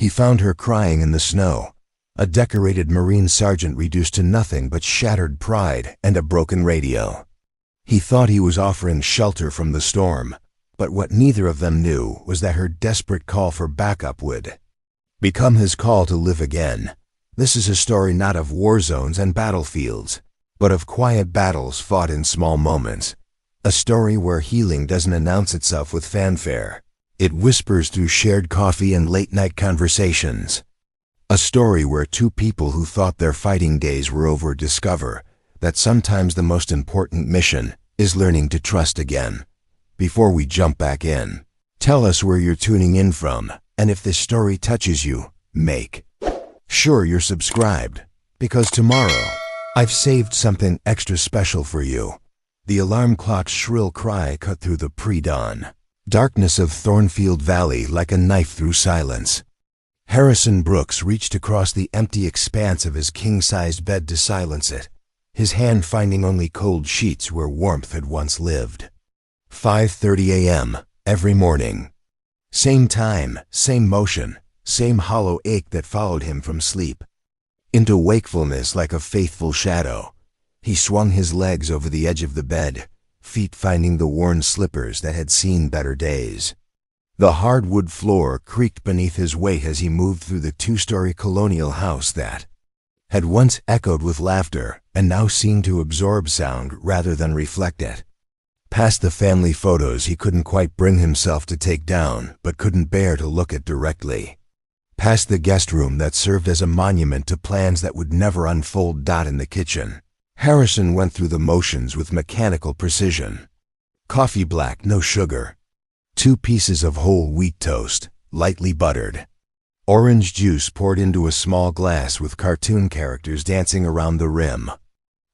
He found her crying in the snow, a decorated Marine sergeant reduced to nothing but shattered pride and a broken radio. He thought he was offering shelter from the storm, but what neither of them knew was that her desperate call for backup would become his call to live again. This is a story not of war zones and battlefields, but of quiet battles fought in small moments. A story where healing doesn't announce itself with fanfare. It whispers through shared coffee and late-night conversations. A story where two people who thought their fighting days were over discover that sometimes the most important mission is learning to trust again. Before we jump back in, tell us where you're tuning in from, and if this story touches you, make sure you're subscribed, because tomorrow I've saved something extra special for you. The alarm clock's shrill cry cut through the pre-dawn darkness of Thornfield Valley like a knife through silence. Harrison Brooks reached across the empty expanse of his king-sized bed to silence it, his hand finding only cold sheets where warmth had once lived. 5:30 a.m. every morning. Same time, same motion, same hollow ache that followed him from sleep into wakefulness like a faithful shadow. He swung his legs over the edge of the bed, feet finding the worn slippers that had seen better days. The hardwood floor creaked beneath his weight as he moved through the two-story colonial house that had once echoed with laughter and now seemed to absorb sound rather than reflect it. Past the family photos he couldn't quite bring himself to take down but couldn't bear to look at directly. Past the guest room that served as a monument to plans that would never unfold. In the kitchen, Harrison went through the motions with mechanical precision. Coffee black, no sugar. 2 pieces of whole wheat toast, lightly buttered. Orange juice poured into a small glass with cartoon characters dancing around the rim.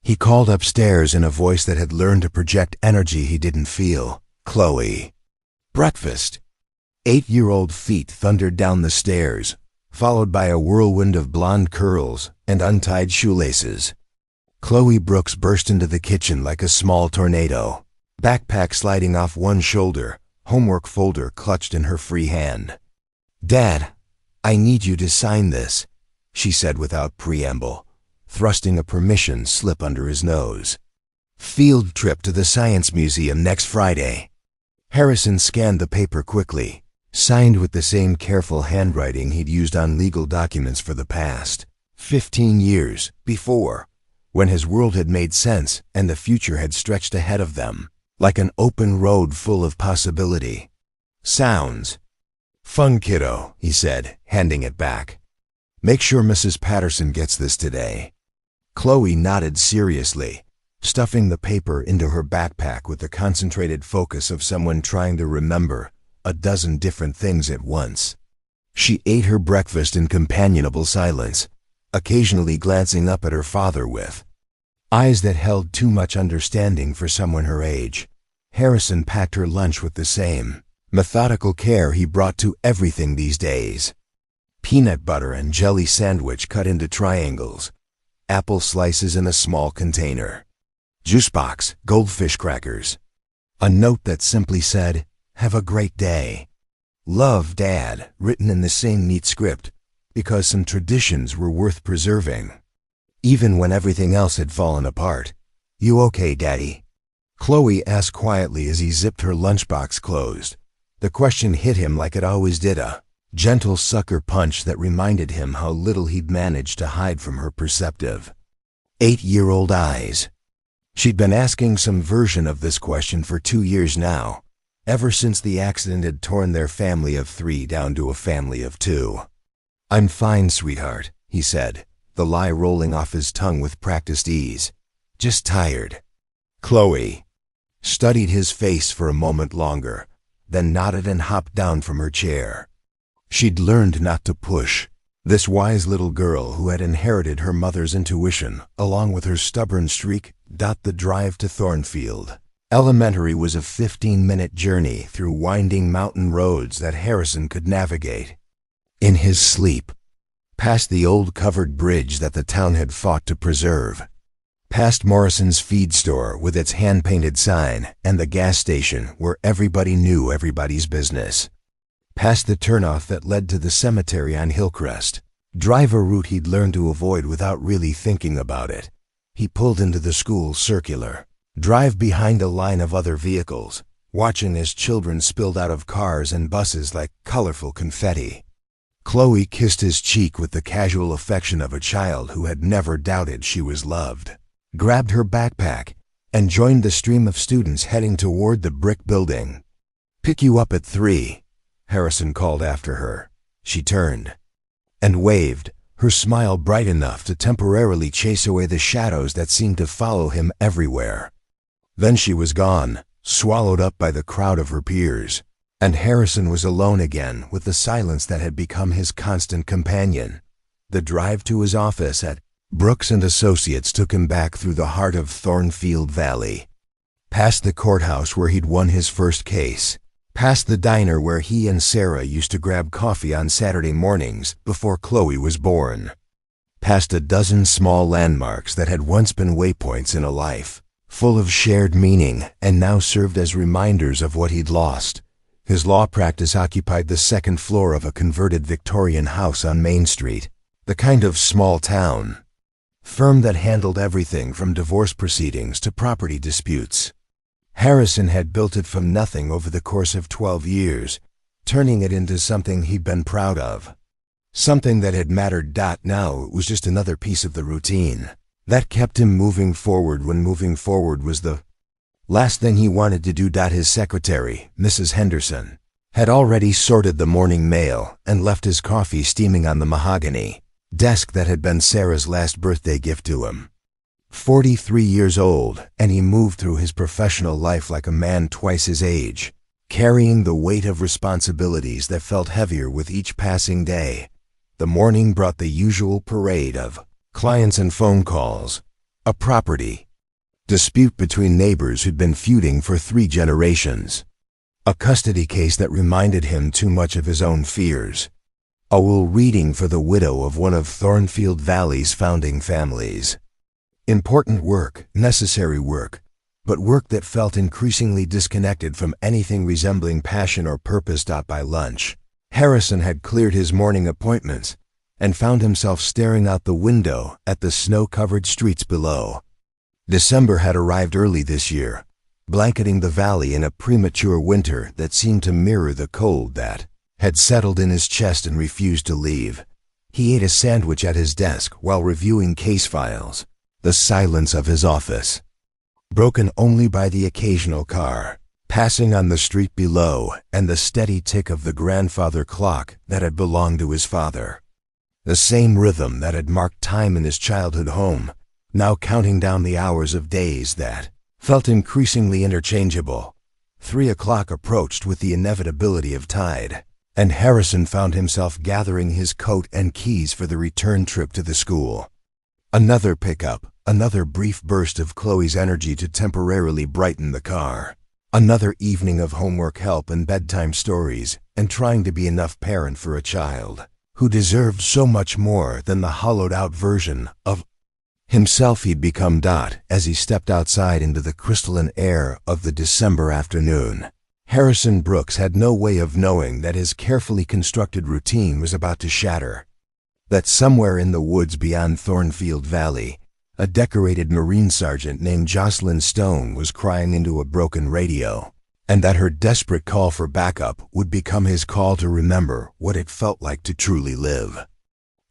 He called upstairs in a voice that had learned to project energy he didn't feel. Chloe. Breakfast. 8-year-old feet thundered down the stairs, followed by a whirlwind of blonde curls and untied shoelaces. Chloe Brooks burst into the kitchen like a small tornado, backpack sliding off one shoulder, homework folder clutched in her free hand. "Dad, I need you to sign this," she said without preamble, thrusting a permission slip under his nose. "Field trip to the Science Museum next Friday." Harrison scanned the paper quickly, signed with the same careful handwriting he'd used on legal documents for the past 15 years before, when his world had made sense and the future had stretched ahead of them, like an open road full of possibility. "Sounds fun, kiddo," he said, handing it back. "Make sure Mrs. Patterson gets this today." Chloe nodded seriously, stuffing the paper into her backpack with the concentrated focus of someone trying to remember a dozen different things at once. She ate her breakfast in companionable silence, occasionally glancing up at her father with eyes that held too much understanding for someone her age. Harrison packed her lunch with the same methodical care he brought to everything these days. Peanut butter and jelly sandwich cut into triangles, apple slices in a small container, juice box, goldfish crackers. A note that simply said, "Have a great day. Love, Dad," written in the same neat script, because some traditions were worth preserving. Even when everything else had fallen apart. "You okay, Daddy?" Chloe asked quietly as he zipped her lunchbox closed. The question hit him like it always did, a gentle sucker punch that reminded him how little he'd managed to hide from her perceptive 8-year-old eyes. She'd been asking some version of this question for 2 years now, ever since the accident had torn their family of 3 down to a family of 2. "I'm fine, sweetheart," he said, the lie rolling off his tongue with practiced ease. "Just tired." Chloe studied his face for a moment longer, then nodded and hopped down from her chair. She'd learned not to push. This wise little girl who had inherited her mother's intuition, along with her stubborn streak, the drive to Thornfield Elementary was a 15-minute journey through winding mountain roads that Harrison could navigate in his sleep, past the old covered bridge that the town had fought to preserve, past Morrison's feed store with its hand-painted sign and the gas station where everybody knew everybody's business. past the turnoff that led to the cemetery on Hillcrest. Drive a route he'd learned to avoid without really thinking about it. He pulled into the school circular. Drive behind a line of other vehicles, watching as children spilled out of cars and buses like colorful confetti. Chloe kissed his cheek with the casual affection of a child who had never doubted she was loved, grabbed her backpack, and joined the stream of students heading toward the brick building. "Pick you up at 3, Harrison called after her. She turned and waved, her smile bright enough to temporarily chase away the shadows that seemed to follow him everywhere. Then she was gone, swallowed up by the crowd of her peers, and Harrison was alone again with the silence that had become his constant companion. The drive to his office at Brooks and Associates took him back through the heart of Thornfield Valley, past the courthouse where he'd won his first case, past the diner where he and Sarah used to grab coffee on Saturday mornings before Chloe was born, past a dozen small landmarks that had once been waypoints in a life, full of shared meaning and now served as reminders of what he'd lost. His law practice occupied the second floor of a converted Victorian house on Main Street, the kind of small-town firm that handled everything from divorce proceedings to property disputes. Harrison had built it from nothing over the course of 12 years, turning it into something he'd been proud of. Something that had mattered. Now it was just another piece of the routine that kept him moving forward when moving forward was the last thing he wanted to do. His secretary, Mrs. Henderson, had already sorted the morning mail and left his coffee steaming on the mahogany desk that had been Sarah's last birthday gift to him. 43 years old, and he moved through his professional life like a man twice his age, carrying the weight of responsibilities that felt heavier with each passing day. The morning brought the usual parade of clients and phone calls, a property dispute between neighbors who'd been feuding for 3 generations, a custody case that reminded him too much of his own fears, a will reading for the widow of one of Thornfield Valley's founding families. Important work, necessary work, but work that felt increasingly disconnected from anything resembling passion or purpose. By lunch, Harrison had cleared his morning appointments and found himself staring out the window at the snow-covered streets below. December had arrived early this year, blanketing the valley in a premature winter that seemed to mirror the cold that had settled in his chest and refused to leave. He ate a sandwich at his desk while reviewing case files, the silence of his office, broken only by the occasional car passing on the street below and the steady tick of the grandfather clock that had belonged to his father. The same rhythm that had marked time in his childhood home, now counting down the hours of days that felt increasingly interchangeable. 3 o'clock approached with the inevitability of tide, and Harrison found himself gathering his coat and keys for the return trip to the school. Another pickup, another brief burst of Chloe's energy to temporarily brighten the car. Another evening of homework help and bedtime stories, and trying to be enough parent for a child who deserved so much more than the hollowed-out version of himself he'd become. As he stepped outside into the crystalline air of the December afternoon, Harrison Brooks had no way of knowing that his carefully constructed routine was about to shatter. That somewhere in the woods beyond Thornfield Valley, a decorated Marine sergeant named Jocelyn Stone was crying into a broken radio, and that her desperate call for backup would become his call to remember what it felt like to truly live.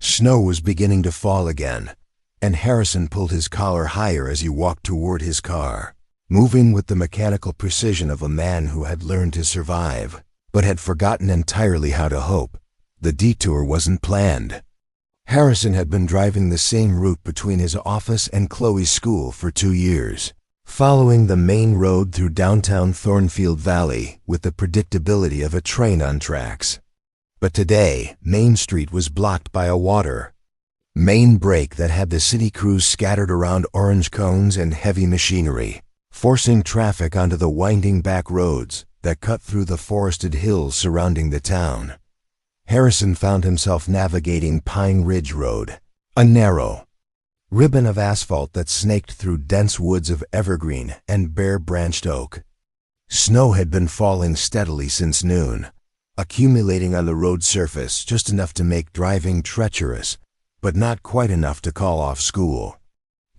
Snow was beginning to fall again, and Harrison pulled his collar higher as he walked toward his car, moving with the mechanical precision of a man who had learned to survive, but had forgotten entirely how to hope. The detour wasn't planned. Harrison had been driving the same route between his office and Chloe's school for 2 years, following the main road through downtown Thornfield Valley with the predictability of a train on tracks. But today, Main Street was blocked by a water main break that had the city crews scattered around orange cones and heavy machinery, forcing traffic onto the winding back roads that cut through the forested hills surrounding the town. Harrison found himself navigating Pine Ridge Road, a narrow ribbon of asphalt that snaked through dense woods of evergreen and bare-branched oak. Snow had been falling steadily since noon, accumulating on the road surface just enough to make driving treacherous, but not quite enough to call off school.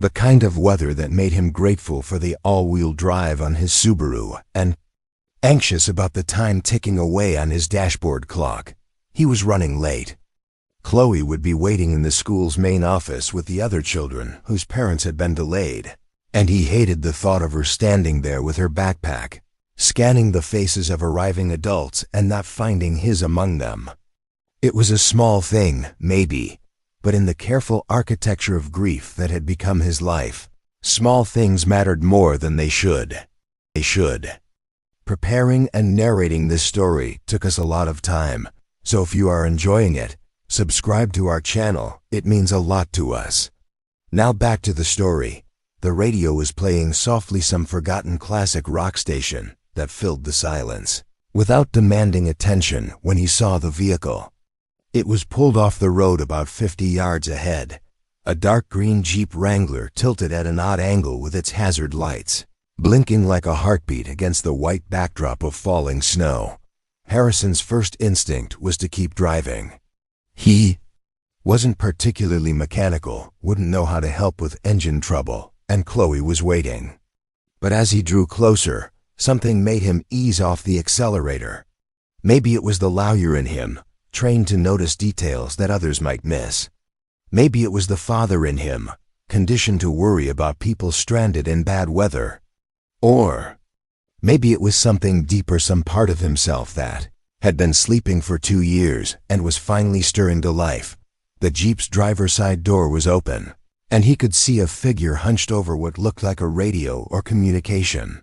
The kind of weather that made him grateful for the all-wheel drive on his Subaru and anxious about the time ticking away on his dashboard clock. He was running late. Chloe would be waiting in the school's main office with the other children whose parents had been delayed, and he hated the thought of her standing there with her backpack, scanning the faces of arriving adults and not finding his among them. It was a small thing, maybe, but in the careful architecture of grief that had become his life, small things mattered more than they should. Preparing and narrating this story took us a lot of time, so if you are enjoying it, subscribe to our channel. It means a lot to us. Now back to the story. The radio was playing softly some forgotten classic rock station that filled the silence, without demanding attention when he saw the vehicle. It was pulled off the road about 50 yards ahead. A dark green Jeep Wrangler tilted at an odd angle with its hazard lights, blinking like a heartbeat against the white backdrop of falling snow. Harrison's first instinct was to keep driving. He wasn't particularly mechanical, wouldn't know how to help with engine trouble, and Chloe was waiting. But as he drew closer, something made him ease off the accelerator. Maybe it was the lawyer in him, trained to notice details that others might miss. Maybe it was the father in him, conditioned to worry about people stranded in bad weather. Or maybe it was something deeper, some part of himself that had been sleeping for 2 years and was finally stirring to life. The Jeep's driver's side door was open, and he could see a figure hunched over what looked like a radio or communication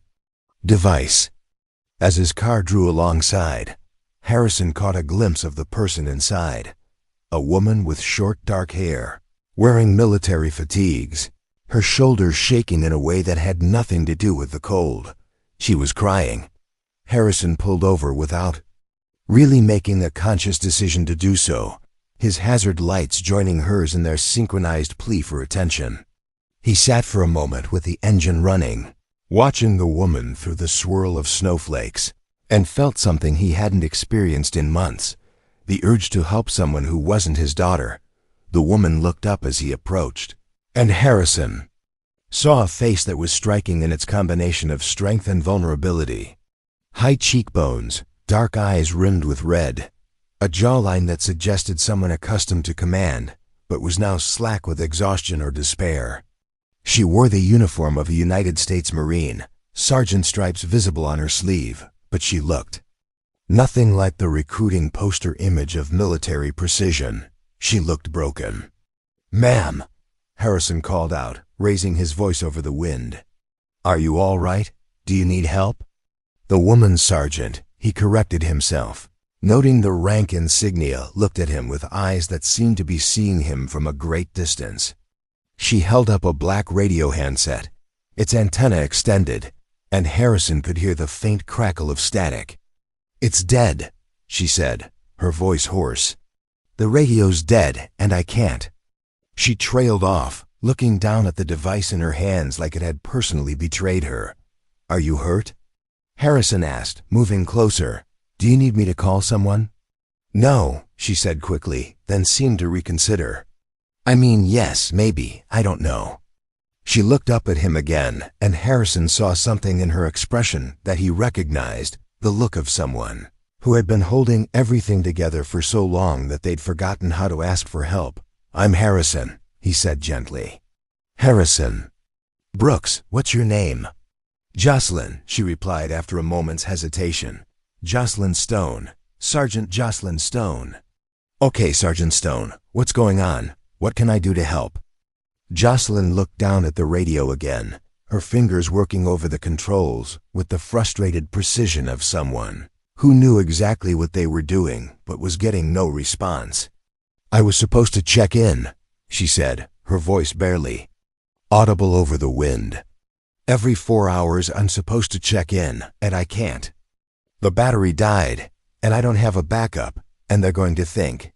device. As his car drew alongside, Harrison caught a glimpse of the person inside, a woman with short dark hair, wearing military fatigues, her shoulders shaking in a way that had nothing to do with the cold. She was crying. Harrison pulled over without really making a conscious decision to do so, his hazard lights joining hers in their synchronized plea for attention. He sat for a moment with the engine running, watching the woman through the swirl of snowflakes, and felt something he hadn't experienced in months, the urge to help someone who wasn't his daughter. The woman looked up as he approached, and Harrison saw a face that was striking in its combination of strength and vulnerability. High cheekbones, dark eyes rimmed with red, a jawline that suggested someone accustomed to command, but was now slack with exhaustion or despair. She wore the uniform of a United States Marine, sergeant stripes visible on her sleeve, but she looked nothing like the recruiting poster image of military precision. She looked broken. "Ma'am," Harrison called out, raising his voice over the wind. "Are you all right? Do you need help?" The woman's sergeant, he corrected himself, noting the rank insignia, looked at him with eyes that seemed to be seeing him from a great distance. She held up a black radio handset, its antenna extended, and Harrison could hear the faint crackle of static. "It's dead," she said, her voice hoarse. "The radio's dead, and I can't." She trailed off, looking down at the device in her hands like it had personally betrayed her. "Are you hurt?" Harrison asked, moving closer. "Do you need me to call someone?" "No," she said quickly, then seemed to reconsider. "I mean, yes, maybe, I don't know." She looked up at him again, and Harrison saw something in her expression that he recognized, the look of someone who had been holding everything together for so long that they'd forgotten how to ask for help. "I'm Harrison," he said gently. "Harrison." "Brooks, what's your name?" "Jocelyn," she replied after a moment's hesitation. "Jocelyn Stone. Sergeant Jocelyn Stone." "Okay, Sergeant Stone, what's going on? What can I do to help?" Jocelyn looked down at the radio again, her fingers working over the controls with the frustrated precision of someone who knew exactly what they were doing but was getting no response. "I was supposed to check in," she said, her voice barely audible over the wind. "Every 4 hours I'm supposed to check in, and I can't. The battery died, and I don't have a backup, and they're going to think."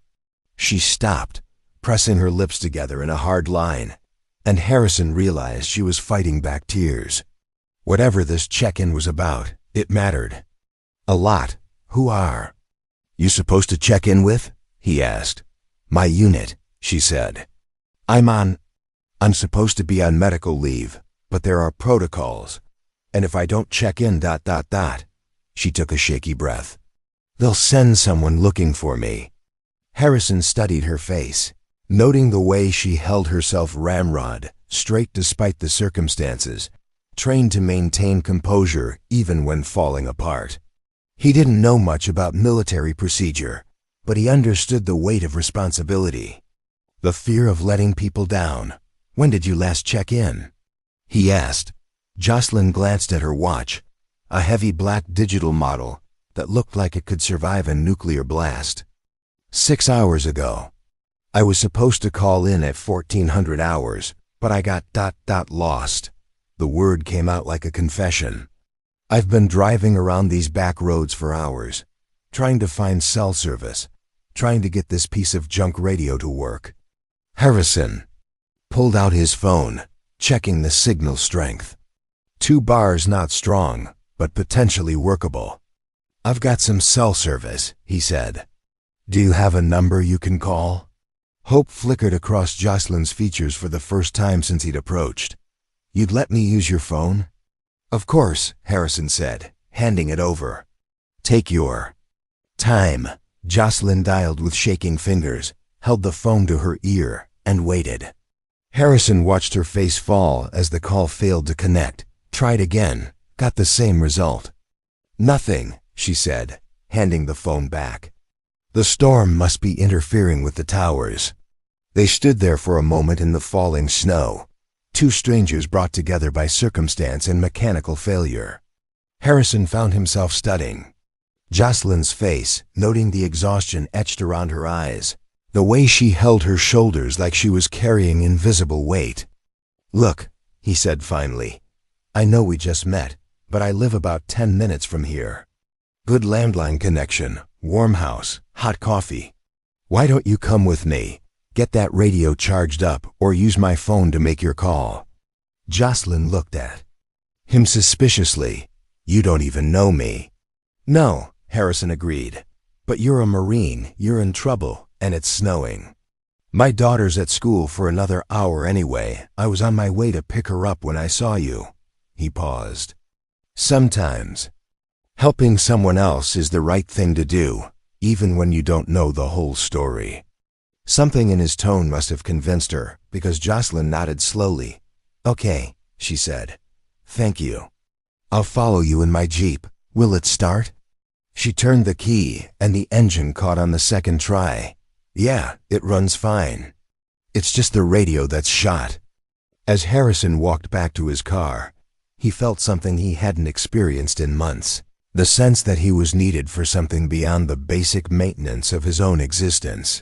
She stopped, pressing her lips together in a hard line, and Harrison realized she was fighting back tears. Whatever this check-in was about, it mattered. A lot. "Who are "You supposed to check in with?" he asked. "My unit," she said. I'm supposed to be on medical leave, but there are protocols. And if I don't check in ... She took a shaky breath. "They'll send someone looking for me." Harrison studied her face, noting the way she held herself ramrod, straight despite the circumstances, trained to maintain composure even when falling apart. He didn't know much about military procedure, but he understood the weight of responsibility. The fear of letting people down. "When did you last check in?" he asked. Jocelyn glanced at her watch, a heavy black digital model that looked like it could survive a nuclear blast. 6 hours ago. I was supposed to call in at 1400 hours, but I got ... lost. The word came out like a confession. "I've been driving around these back roads for hours, trying to find cell service, trying to get this piece of junk radio to work." Harrison pulled out his phone, checking the signal strength. 2 bars not strong, but potentially workable. "I've got some cell service," he said. "Do you have a number you can call?" Hope flickered across Jocelyn's features for the first time since he'd approached. "You'd let me use your phone?" "Of course," Harrison said, handing it over. "Take your time." Jocelyn dialed with shaking fingers, held the phone to her ear, and waited. Harrison watched her face fall as the call failed to connect, tried again, got the same result. "Nothing," she said, handing the phone back. The storm must be interfering with the towers. They stood there for a moment in the falling snow, 2 strangers brought together by circumstance and mechanical failure. Harrison found himself studying Jocelyn's face, noting the exhaustion etched around her eyes, the way she held her shoulders like she was carrying invisible weight. "Look," he said finally, "I know we just met, but I live about 10 minutes from here. Good landline connection, warm house, hot coffee. Why don't you come with me, get that radio charged up, or use my phone to make your call?" Jocelyn looked at him suspiciously. "You don't even know me." "No," Harrison agreed, "but you're a Marine, you're in trouble, and it's snowing. My daughter's at school for another hour anyway. I was on my way to pick her up when I saw you." He paused. "Sometimes helping someone else is the right thing to do, even when you don't know the whole story." Something in his tone must have convinced her, because Jocelyn nodded slowly. "Okay," she said. "Thank you. I'll follow you in my Jeep. Will it start?" She turned the key, and the engine caught on the second try. "Yeah, it runs fine. It's just the radio that's shot." As Harrison walked back to his car, he felt something he hadn't experienced in months. The sense that he was needed for something beyond the basic maintenance of his own existence.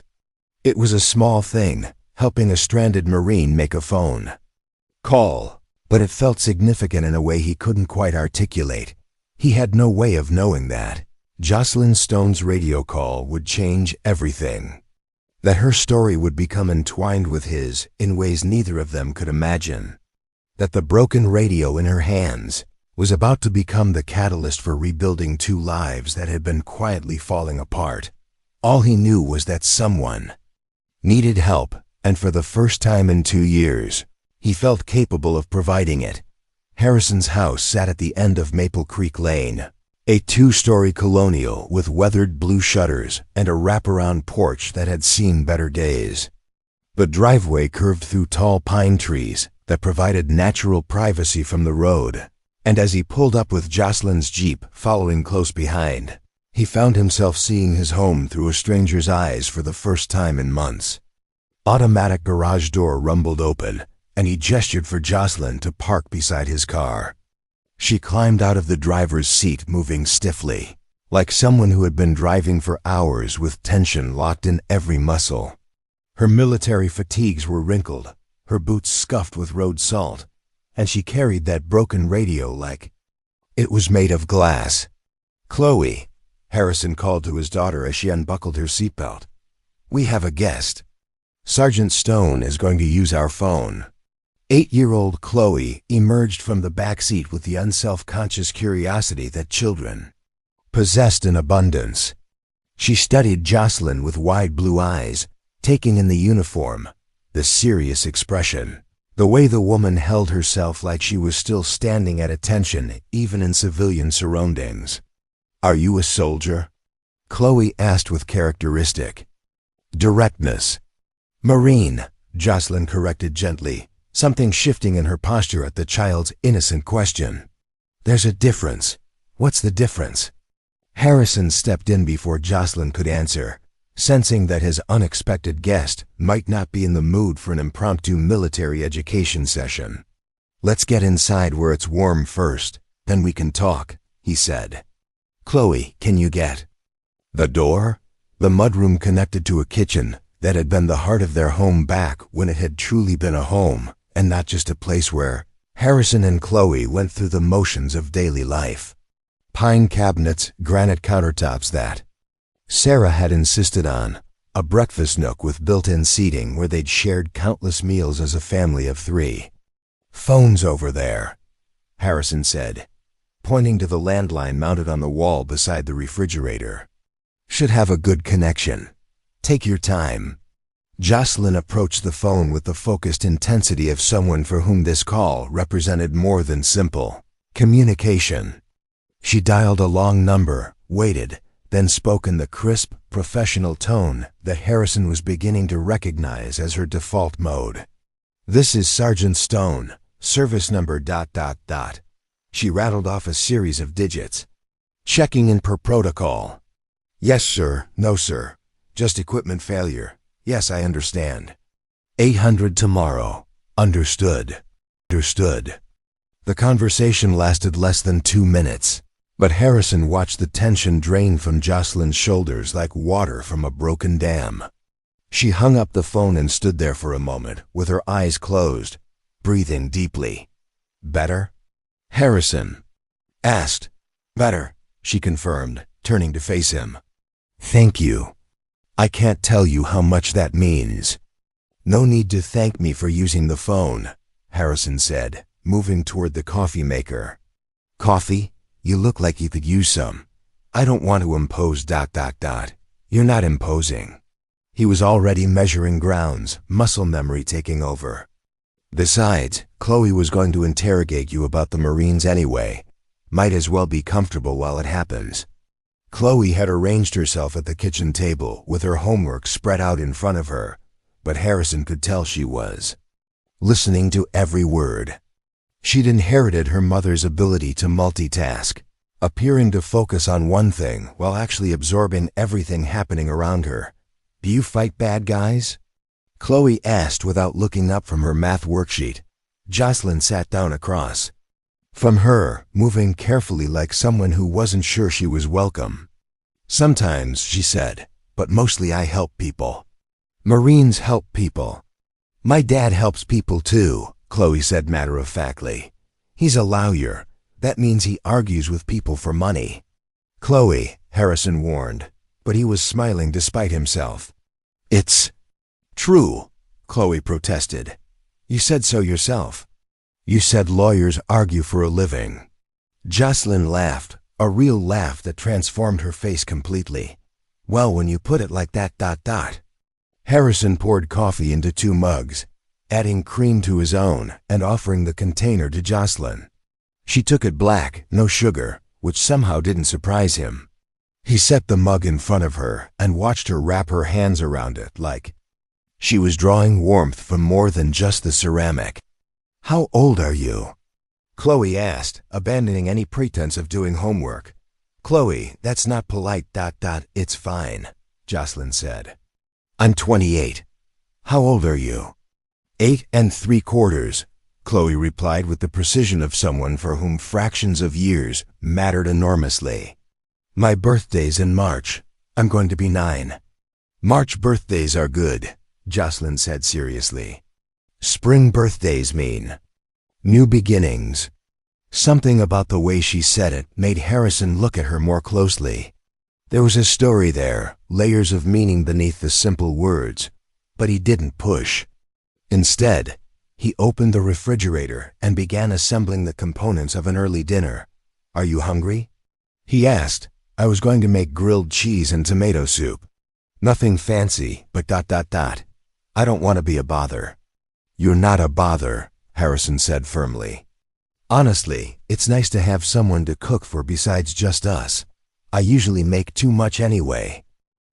It was a small thing, helping a stranded Marine make a phone call, but it felt significant in a way he couldn't quite articulate. He had no way of knowing that Jocelyn Stone's radio call would change everything. That her story would become entwined with his in ways neither of them could imagine. That the broken radio in her hands was about to become the catalyst for rebuilding 2 lives that had been quietly falling apart. All he knew was that someone needed help, and for the first time in 2 years, he felt capable of providing it. Harrison's house sat at the end of Maple Creek Lane, a 2-story colonial with weathered blue shutters and a wraparound porch that had seen better days. The driveway curved through tall pine trees that provided natural privacy from the road. And as he pulled up with Jocelyn's Jeep following close behind, he found himself seeing his home through a stranger's eyes for the first time in months. Automatic garage door rumbled open, and he gestured for Jocelyn to park beside his car. She climbed out of the driver's seat, moving stiffly, like someone who had been driving for hours with tension locked in every muscle. Her military fatigues were wrinkled, her boots scuffed with road salt, and she carried that broken radio like it was made of glass. "Chloe," Harrison called to his daughter as she unbuckled her seatbelt. "We have a guest. Sergeant Stone is going to use our phone." 8-year-old Chloe emerged from the back seat with the unself-conscious curiosity that children possessed in abundance. She studied Jocelyn with wide blue eyes, taking in the uniform, the serious expression, the way the woman held herself like she was still standing at attention even in civilian surroundings. "Are you a soldier?" Chloe asked with characteristic directness. "Marine," Jocelyn corrected gently, something shifting in her posture at the child's innocent question. "There's a difference. What's the difference?" Harrison stepped in before Jocelyn could answer, sensing that his unexpected guest might not be in the mood for an impromptu military education session. "Let's get inside where it's warm first, then we can talk," he said. "Chloe, can you get the door?" The mudroom connected to a kitchen that had been the heart of their home back when it had truly been a home, and not just a place where Harrison and Chloe went through the motions of daily life. Pine cabinets, granite countertops that Sarah had insisted on, a breakfast nook with built-in seating where they'd shared countless meals as a family of 3. "Phone's over there," Harrison said, pointing to the landline mounted on the wall beside the refrigerator. "Should have a good connection. Take your time." Jocelyn approached the phone with the focused intensity of someone for whom this call represented more than simple communication. She dialed a long number, waited, then spoke in the crisp, professional tone that Harrison was beginning to recognize as her default mode. "This is Sergeant Stone, service number ... She rattled off a series of digits. "Checking in per protocol." "Yes, sir. No, sir. Just equipment failure. Yes, I understand." 800 tomorrow. Understood. Understood. The conversation lasted less than 2 minutes, but Harrison watched the tension drain from Jocelyn's shoulders like water from a broken dam. She hung up the phone and stood there for a moment with her eyes closed, breathing deeply. "Better?" Harrison asked. "Better," she confirmed, turning to face him. "Thank you. I can't tell you how much that means." "No need to thank me for using the phone," Harrison said, moving toward the coffee maker. "Coffee? You look like you could use some. I don't want to impose ... You're not imposing." He was already measuring grounds, muscle memory taking over. "Besides, Chloe was going to interrogate you about the Marines anyway. Might as well be comfortable while it happens." Chloe had arranged herself at the kitchen table with her homework spread out in front of her, but Harrison could tell she was listening to every word. She'd inherited her mother's ability to multitask, appearing to focus on one thing while actually absorbing everything happening around her. "Do you fight bad guys?" Chloe asked without looking up from her math worksheet. Jocelyn sat down across from her, moving carefully like someone who wasn't sure she was welcome. "Sometimes," she said, "but mostly I help people. Marines help people." "My dad helps people too," Chloe said matter-of-factly. "He's a lawyer. That means he argues with people for money." "Chloe," Harrison warned, but he was smiling despite himself. "It's true," Chloe protested. "You said so yourself. You said lawyers argue for a living." Jocelyn laughed, a real laugh that transformed her face completely. "Well, when you put it like that ... Harrison poured coffee into 2 mugs, adding cream to his own and offering the container to Jocelyn. She took it black, no sugar, which somehow didn't surprise him. He set the mug in front of her and watched her wrap her hands around it like she was drawing warmth from more than just the ceramic. "How old are you?" Chloe asked, abandoning any pretense of doing homework. "Chloe, that's not polite ... It's fine," Jocelyn said. "I'm 28. How old are you?" 8 3/4, Chloe replied with the precision of someone for whom fractions of years mattered enormously. "My birthday's in March. I'm going to be 9. "March birthdays are good," Jocelyn said seriously. "Spring birthdays mean new beginnings." Something about the way she said it made Harrison look at her more closely. There was a story there, layers of meaning beneath the simple words, but he didn't push. Instead, he opened the refrigerator and began assembling the components of an early dinner. "Are you hungry?" he asked, I was going to make grilled cheese and tomato soup. Nothing fancy, but ... I don't want to be a bother." "You're not a bother," Harrison said firmly. "Honestly, it's nice to have someone to cook for besides just us. I usually make too much anyway."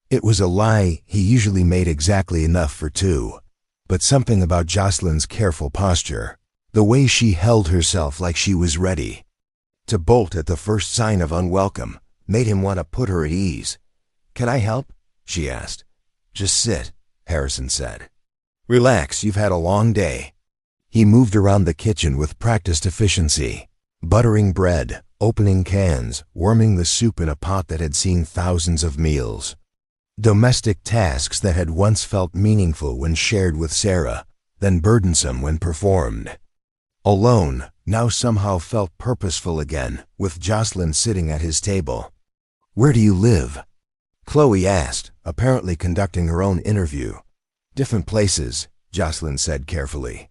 It was a lie. He usually made exactly enough for two. But something about Jocelyn's careful posture, the way she held herself like she was ready to bolt at the first sign of unwelcome, made him want to put her at ease. "Can I help?" she asked. "Just sit," Harrison said. "Relax, you've had a long day." He moved around the kitchen with practiced efficiency, buttering bread, opening cans, warming the soup in a pot that had seen thousands of meals. Domestic tasks that had once felt meaningful when shared with Sarah, then burdensome when performed. Alone, now somehow felt purposeful again, with Jocelyn sitting at his table. "Where do you live?" Chloe asked, apparently conducting her own interview. "Different places," Jocelyn said carefully.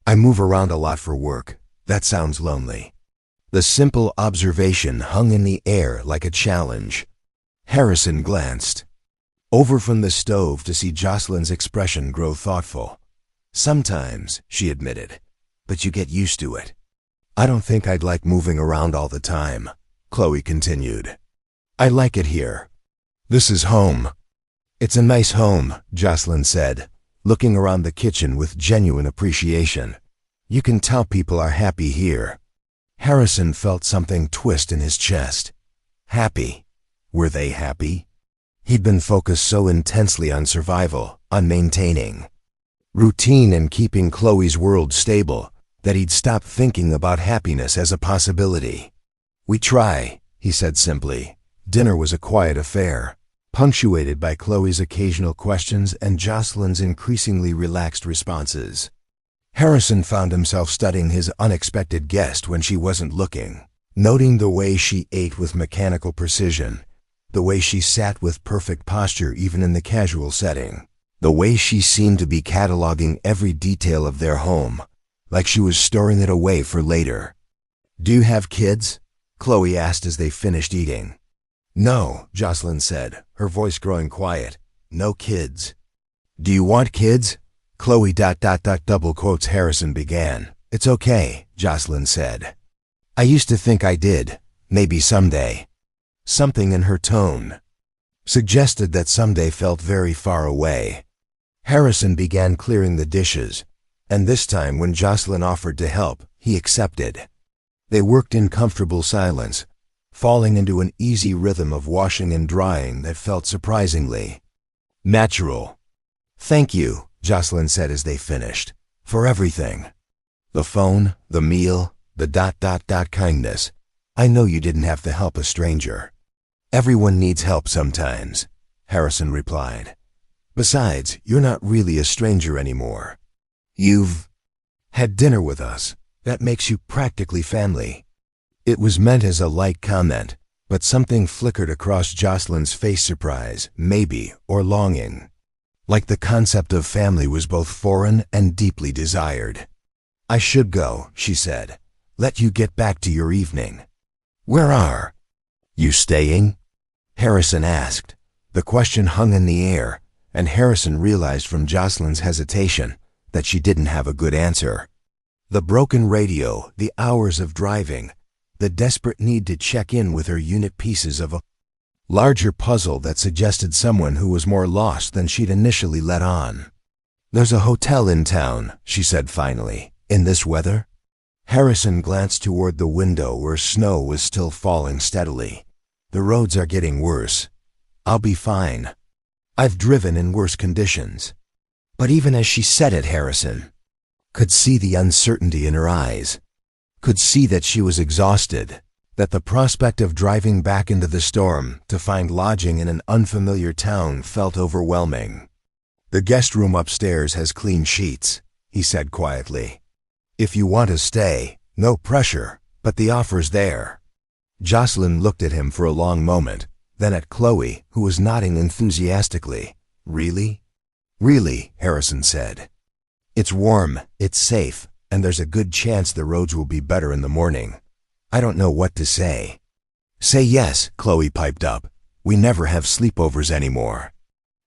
"I move around a lot for work. That sounds lonely." The simple observation hung in the air like a challenge. Harrison glanced over from the stove to see Jocelyn's expression grow thoughtful. "Sometimes," she admitted, "but you get used to it." "I don't think I'd like moving around all the time," Chloe continued. "I like it here. This is home." "It's a nice home," Jocelyn said, looking around the kitchen with genuine appreciation. "You can tell people are happy here." Harrison felt something twist in his chest. Happy? Were they happy? He'd been focused so intensely on survival, on maintaining routine and keeping Chloe's world stable, that he'd stopped thinking about happiness as a possibility. "We try," he said simply. Dinner was a quiet affair, punctuated by Chloe's occasional questions and Jocelyn's increasingly relaxed responses. Harrison found himself studying his unexpected guest when she wasn't looking, noting the way she ate with mechanical precision, the way she sat with perfect posture even in the casual setting, the way she seemed to be cataloging every detail of their home, like she was storing it away for later. "Do you have kids?" Chloe asked as they finished eating. "No," Jocelyn said, her voice growing quiet. "No kids." "Do you want kids?" Chloe ... double quotes Harrison began. "It's okay," Jocelyn said. "I used to think I did. Maybe someday." Something in her tone suggested that someday felt very far away. Harrison began clearing the dishes, and this time when Jocelyn offered to help, he accepted. They worked in comfortable silence, falling into an easy rhythm of washing and drying that felt surprisingly natural. "Thank you," Jocelyn said as they finished, "for everything. The phone, the meal, the ... kindness. I know you didn't have to help a stranger." "Everyone needs help sometimes," Harrison replied. "Besides, you're not really a stranger anymore. You've had dinner with us. That makes you practically family." It was meant as a light comment, but something flickered across Jocelyn's face, surprise, maybe, or longing. Like the concept of family was both foreign and deeply desired. "I should go," she said. "Let you get back to your evening." "Where are you staying?" Harrison asked. The question hung in the air, and Harrison realized from Jocelyn's hesitation that she didn't have a good answer. The broken radio, the hours of driving, the desperate need to check in with her unit pieces of a larger puzzle that suggested someone who was more lost than she'd initially let on. "There's a hotel in town," she said finally. "In this weather?" Harrison glanced toward the window where snow was still falling steadily. "The roads are getting worse. I'll be fine. I've driven in worse conditions." But even as she said it, Harrison could see the uncertainty in her eyes, could see that she was exhausted, that the prospect of driving back into the storm to find lodging in an unfamiliar town felt overwhelming. "The guest room upstairs has clean sheets," he said quietly. "If you want to stay, no pressure, but the offer's there." Jocelyn looked at him for a long moment, then at Chloe, who was nodding enthusiastically. "Really?" "Really," Harrison said. "It's warm, it's safe, and there's a good chance the roads will be better in the morning. I don't know what to say." Say yes, Chloe piped up. We never have sleepovers anymore.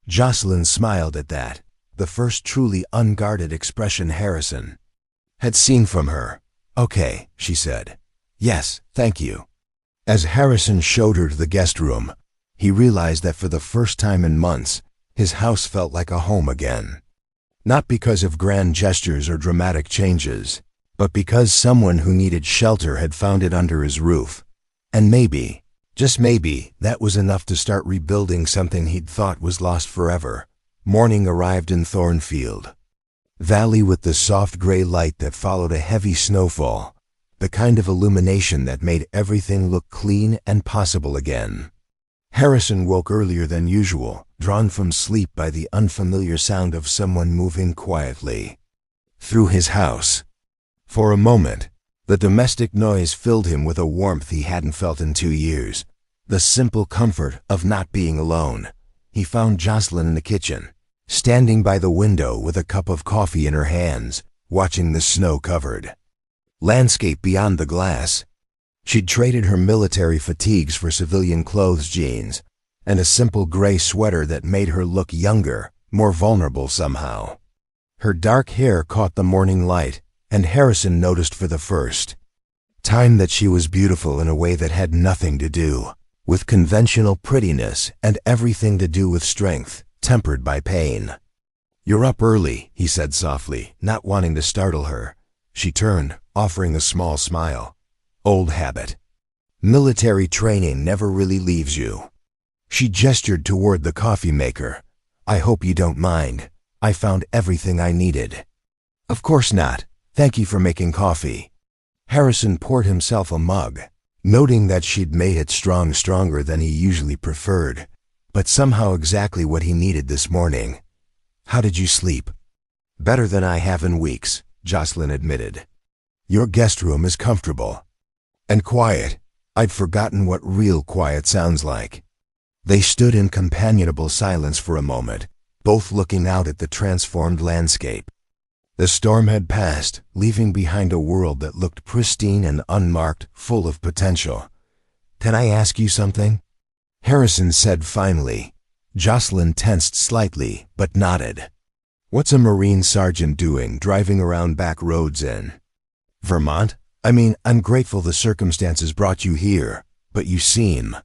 Jocelyn smiled at that, the first truly unguarded expression Harrison had seen from her. Okay, she said. Yes, thank you. As Harrison showed her to the guest room, he realized that for the first time in months, his house felt like a home again. Not because of grand gestures or dramatic changes, but because someone who needed shelter had found it under his roof. And maybe, just maybe, that was enough to start rebuilding something he'd thought was lost forever. Morning arrived in Thornfield Valley with the soft gray light that followed a heavy snowfall, the kind of illumination that made everything look clean and possible again. Harrison woke earlier than usual, drawn from sleep by the unfamiliar sound of someone moving quietly through his house. For a moment, the domestic noise filled him with a warmth he hadn't felt in 2 years, the simple comfort of not being alone. He found Jocelyn in the kitchen, standing by the window with a cup of coffee in her hands, watching the snow-covered landscape beyond the glass. She'd traded her military fatigues for civilian clothes jeans, and a simple gray sweater that made her look younger, more vulnerable somehow. Her dark hair caught the morning light, and Harrison noticed for the first time that she was beautiful in a way that had nothing to do with conventional prettiness and everything to do with strength, tempered by pain. You're up early, he said softly, not wanting to startle her. She turned, offering a small smile. Old habit. Military training never really leaves you. She gestured toward the coffee maker. I hope you don't mind. I found everything I needed. Of course not. Thank you for making coffee. Harrison poured himself a mug, noting that she'd made it stronger than he usually preferred, but somehow exactly what he needed this morning. How did you sleep? Better than I have in weeks, Jocelyn admitted. Your guest room is comfortable. And quiet. I'd forgotten what real quiet sounds like. They stood in companionable silence for a moment, both looking out at the transformed landscape. The storm had passed, leaving behind a world that looked pristine and unmarked, full of potential. Can I ask you something? Harrison said finally. Jocelyn tensed slightly, but nodded. What's a Marine sergeant doing driving around back roads in Vermont? I mean, I'm grateful the circumstances brought you here, but you seem...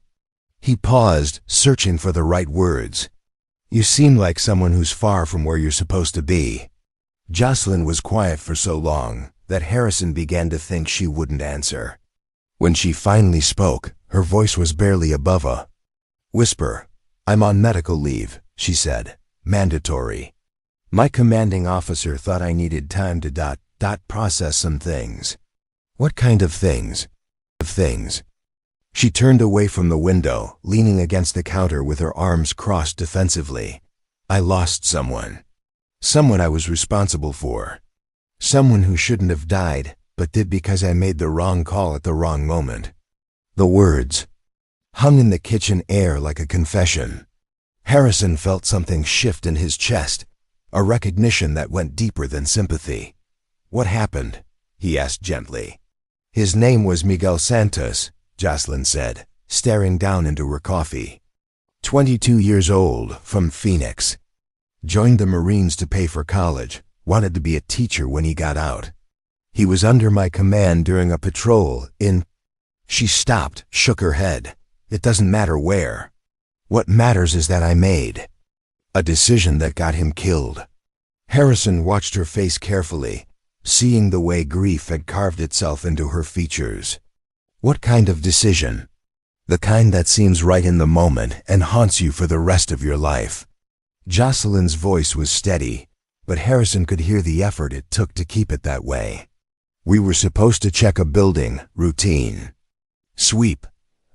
He paused, searching for the right words. You seem like someone who's far from where you're supposed to be. Jocelyn was quiet for so long that Harrison began to think she wouldn't answer. When she finally spoke, her voice was barely above a whisper. I'm on medical leave, she said. Mandatory. My commanding officer thought I needed time to process some things. What kind of things? She turned away from the window, leaning against the counter with her arms crossed defensively. I lost someone. Someone I was responsible for. Someone who shouldn't have died, but did because I made the wrong call at the wrong moment. The words hung in the kitchen air like a confession. Harrison felt something shift in his chest, a recognition that went deeper than sympathy. What happened? He asked gently. His name was Miguel Santos, Jocelyn said, staring down into her coffee. 22 years old, from Phoenix. Joined the Marines to pay for college, wanted to be a teacher when he got out. He was under my command during a patrol in... She stopped, shook her head. It doesn't matter where. What matters is that I made a decision that got him killed. Harrison watched her face carefully, seeing the way grief had carved itself into her features. What kind of decision? The kind that seems right in the moment and haunts you for the rest of your life. Jocelyn's voice was steady, but Harrison could hear the effort it took to keep it that way. We were supposed to check a building, routine. Sweep.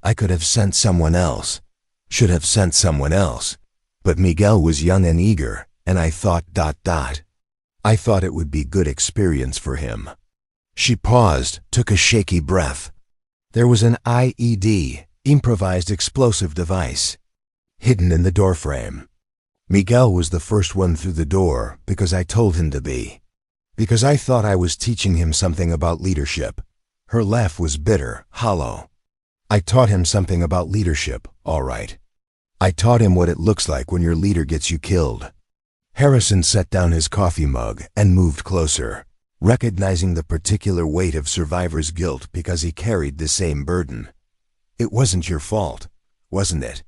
I could have sent someone else. Should have sent someone else. But Miguel was young and eager, and I thought ... I thought it would be good experience for him. She paused, took a shaky breath. There was an IED, improvised explosive device, hidden in the doorframe. Miguel was the first one through the door because I told him to be. Because I thought I was teaching him something about leadership. Her laugh was bitter, hollow. I taught him something about leadership, all right. I taught him what it looks like when your leader gets you killed. Harrison set down his coffee mug and moved closer, recognizing the particular weight of survivor's guilt because he carried the same burden. It wasn't your fault, wasn't it?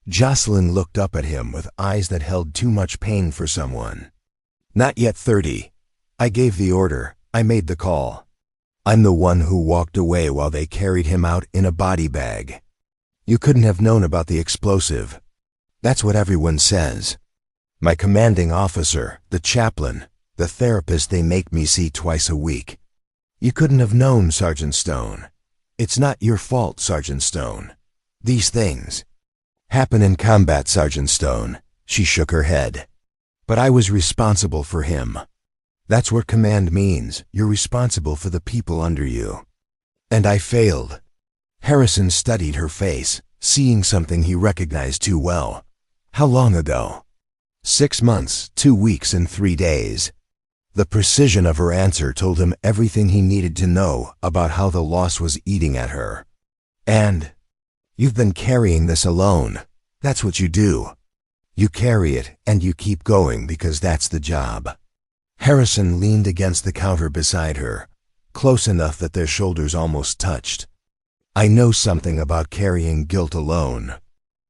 Jocelyn looked up at him with eyes that held too much pain for someone. Not yet 30. I gave the order. I made the call. I'm the one who walked away while they carried him out in a body bag. You couldn't have known about the explosive. That's what everyone says. My commanding officer, the chaplain, the therapist they make me see twice a week. You couldn't have known, Sergeant Stone. It's not your fault, Sergeant Stone. These things happen in combat, Sergeant Stone. She shook her head. But I was responsible for him. That's what command means. You're responsible for the people under you. And I failed. Harrison studied her face, seeing something he recognized too well. How long ago? 6 months, 2 weeks, and 3 days. The precision of her answer told him everything he needed to know about how the loss was eating at her. And you've been carrying this alone. That's what you do. You carry it and you keep going because that's the job. Harrison leaned against the counter beside her, close enough that their shoulders almost touched. I know something about carrying guilt alone.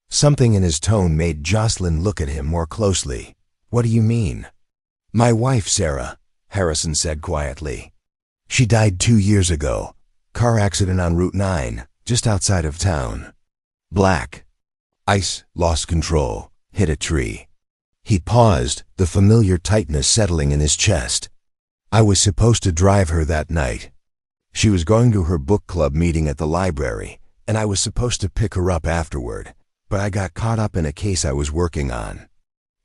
Something in his tone made Jocelyn look at him more closely. What do you mean? My wife, Sarah, Harrison said quietly. She died 2 years ago. Car accident on Route 9, just outside of town. Black. Ice, lost control, hit a tree. He paused, the familiar tightness settling in his chest. I was supposed to drive her that night. She was going to her book club meeting at the library, and I was supposed to pick her up afterward, but I got caught up in a case I was working on.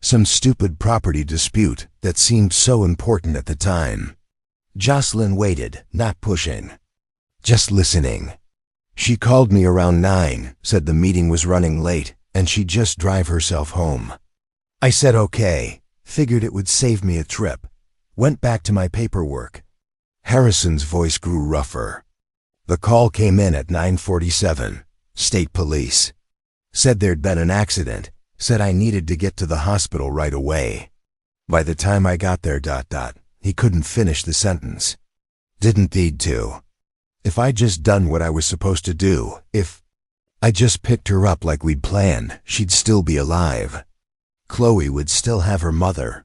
Some stupid property dispute that seemed so important at the time. Jocelyn waited, not pushing, just listening. She called me around 9, said the meeting was running late, and she'd just drive herself home. I said okay, figured it would save me a trip. Went back to my paperwork. Harrison's voice grew rougher. The call came in at 9:47. State Police. Said there'd been an accident. Said I needed to get to the hospital right away. By the time I got there, he couldn't finish the sentence. Didn't need to. If I'd just done what I was supposed to do, if I just picked her up like we'd planned, she'd still be alive. Chloe would still have her mother.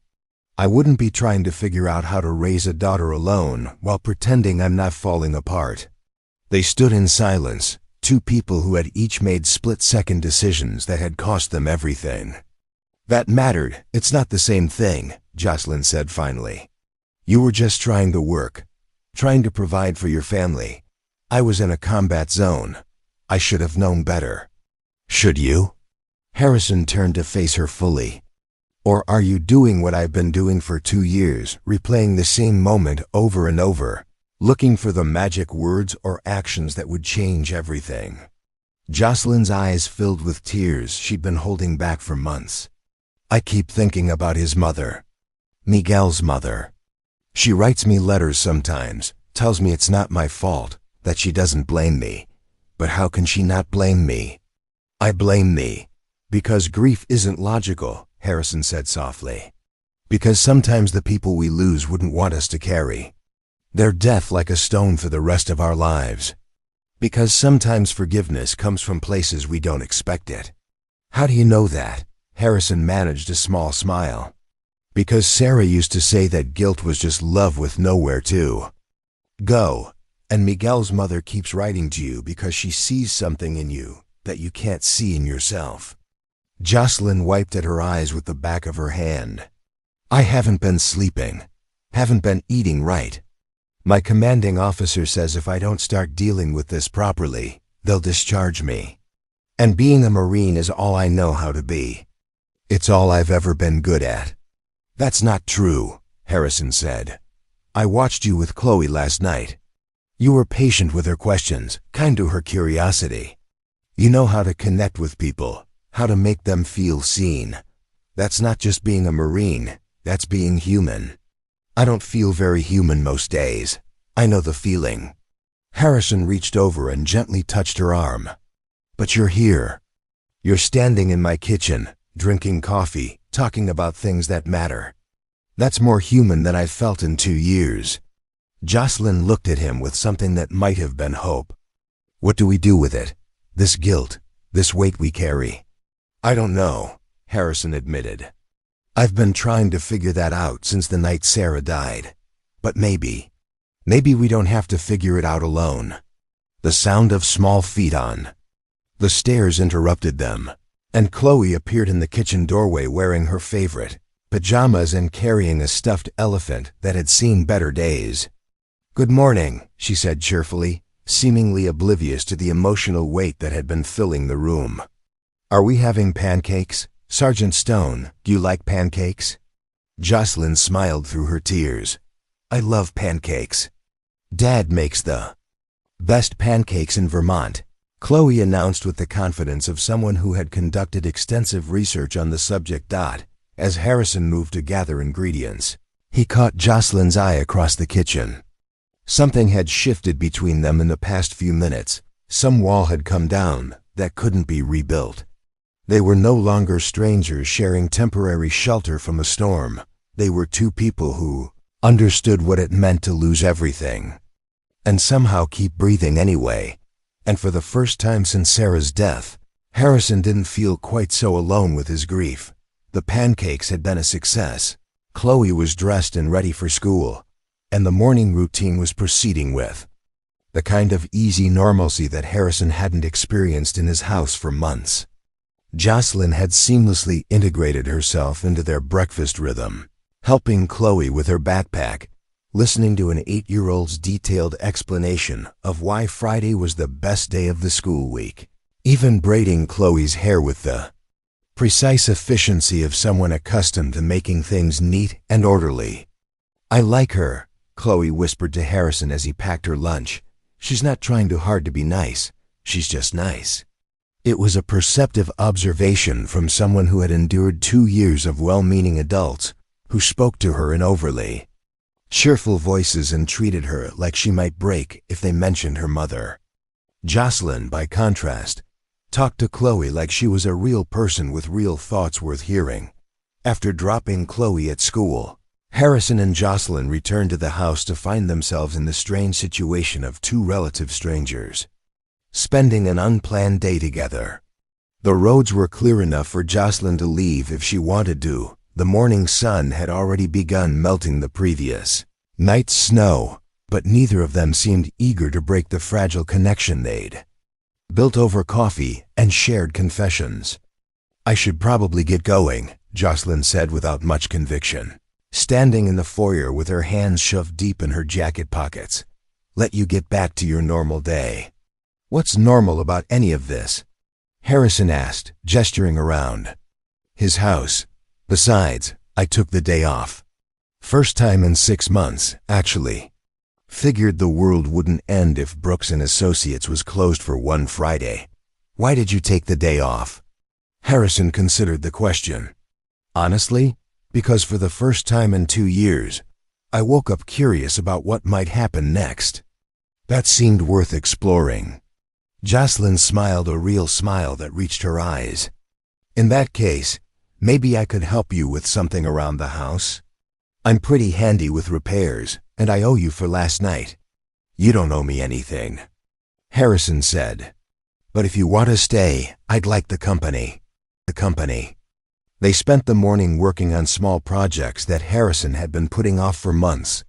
I wouldn't be trying to figure out how to raise a daughter alone while pretending I'm not falling apart. They stood in silence, two people who had each made split-second decisions that had cost them everything. That mattered. It's not the same thing, Jocelyn said finally. You were just trying to work, trying to provide for your family. I was in a combat zone. I should have known better. Should you? Harrison turned to face her fully. Or are you doing what I've been doing for 2 years, replaying the same moment over and over, looking for the magic words or actions that would change everything? Jocelyn's eyes filled with tears she'd been holding back for months. I keep thinking about his mother. Miguel's mother. She writes me letters sometimes, tells me it's not my fault, that she doesn't blame me. But how can she not blame me? I blame me. Because grief isn't logical, Harrison said softly. Because sometimes the people we lose wouldn't want us to carry. They're death like a stone for the rest of our lives. Because sometimes forgiveness comes from places we don't expect it. How do you know that? Harrison managed a small smile. Because Sarah used to say that guilt was just love with nowhere to go. And Miguel's mother keeps writing to you because she sees something in you that you can't see in yourself. Jocelyn wiped at her eyes with the back of her hand. I haven't been sleeping. Haven't been eating right. My commanding officer says if I don't start dealing with this properly, they'll discharge me. And being a Marine is all I know how to be. It's all I've ever been good at. That's not true, Harrison said. I watched you with Chloe last night. You were patient with her questions, kind to her curiosity. You know how to connect with people, how to make them feel seen. That's not just being a Marine, that's being human. I don't feel very human most days. I know the feeling. Harrison reached over and gently touched her arm. But you're here. You're standing in my kitchen, drinking coffee, talking about things that matter. That's more human than I've felt in 2 years. Jocelyn looked at him with something that might have been hope. What do we do with it? This guilt, this weight we carry? I don't know, Harrison admitted. I've been trying to figure that out since the night Sarah died. But maybe we don't have to figure it out alone. The sound of small feet on the stairs interrupted them, and Chloe appeared in the kitchen doorway wearing her favorite pajamas and carrying a stuffed elephant that had seen better days. "Good morning," she said cheerfully, seemingly oblivious to the emotional weight that had been filling the room. "Are we having pancakes? Sergeant Stone, do you like pancakes?" Jocelyn smiled through her tears. "I love pancakes. Dad makes the best pancakes in Vermont," Chloe announced with the confidence of someone who had conducted extensive research on the subject. As Harrison moved to gather ingredients, he caught Jocelyn's eye across the kitchen. Something had shifted between them in the past few minutes. Some wall had come down that couldn't be rebuilt. They were no longer strangers sharing temporary shelter from a storm. They were two people who understood what it meant to lose everything and somehow keep breathing anyway. And for the first time since Sarah's death, Harrison didn't feel quite so alone with his grief. The pancakes had been a success. Chloe was dressed and ready for school, and the morning routine was proceeding with the kind of easy normalcy that Harrison hadn't experienced in his house for months. Jocelyn had seamlessly integrated herself into their breakfast rhythm, helping Chloe with her backpack, listening to an 8-year-old's detailed explanation of why Friday was the best day of the school week, even braiding Chloe's hair with the precise efficiency of someone accustomed to making things neat and orderly. "I like her," Chloe whispered to Harrison as he packed her lunch. "She's not trying too hard to be nice. She's just nice." It was a perceptive observation from someone who had endured 2 years of well-meaning adults who spoke to her in overly cheerful voices and treated her like she might break if they mentioned her mother. Jocelyn, by contrast, talked to Chloe like she was a real person with real thoughts worth hearing. After dropping Chloe at school, Harrison and Jocelyn returned to the house to find themselves in the strange situation of two relative strangers, spending an unplanned day together. The roads were clear enough for Jocelyn to leave if she wanted to. The morning sun had already begun melting the previous night's snow, but neither of them seemed eager to break the fragile connection they'd built over coffee and shared confessions. "I should probably get going," Jocelyn said without much conviction, standing in the foyer with her hands shoved deep in her jacket pockets. "Let you get back to your normal day." "What's normal about any of this?" Harrison asked, gesturing around his house. "Besides, I took the day off. First time in 6 months, actually. Figured the world wouldn't end if Brooks and Associates was closed for one Friday." "Why did you take the day off?" Harrison considered the question. "Honestly, because for the first time in 2 years, I woke up curious about what might happen next. That seemed worth exploring." Jocelyn smiled, a real smile that reached her eyes. "In that case, maybe I could help you with something around the house. I'm pretty handy with repairs, and I owe you for last night." "You don't owe me anything," Harrison said. "But if you want to stay, I'd like the company." They spent the morning working on small projects that Harrison had been putting off for months.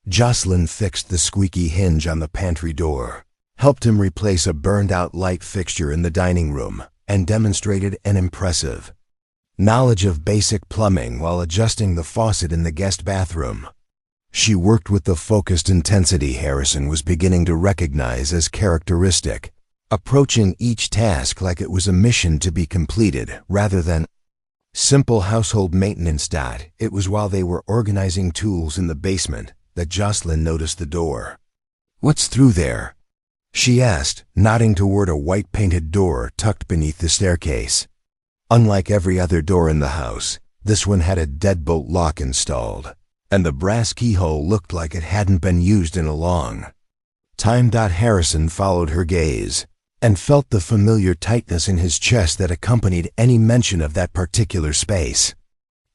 Jocelyn fixed the squeaky hinge on the pantry door, helped him replace a burned-out light fixture in the dining room, and demonstrated an impressive knowledge of basic plumbing while adjusting the faucet in the guest bathroom. She worked with the focused intensity Harrison was beginning to recognize as characteristic, approaching each task like it was a mission to be completed rather than simple household maintenance. It was while they were organizing tools in the basement that Jocelyn noticed the door. "What's through there?" she asked, nodding toward a white-painted door tucked beneath the staircase. Unlike every other door in the house, this one had a deadbolt lock installed, and the brass keyhole looked like it hadn't been used in a long time. Harrison followed her gaze. and felt the familiar tightness in his chest that accompanied any mention of that particular space.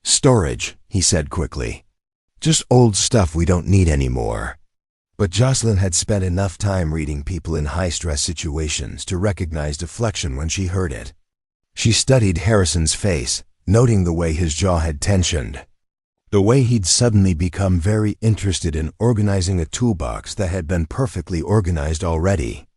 "Storage," he said quickly. "Just old stuff we don't need anymore." But Jocelyn had spent enough time reading people in high-stress situations to recognize deflection when she heard it. She studied Harrison's face, noting the way his jaw had tensioned. The way he'd suddenly become very interested in organizing a toolbox that had been perfectly organized already.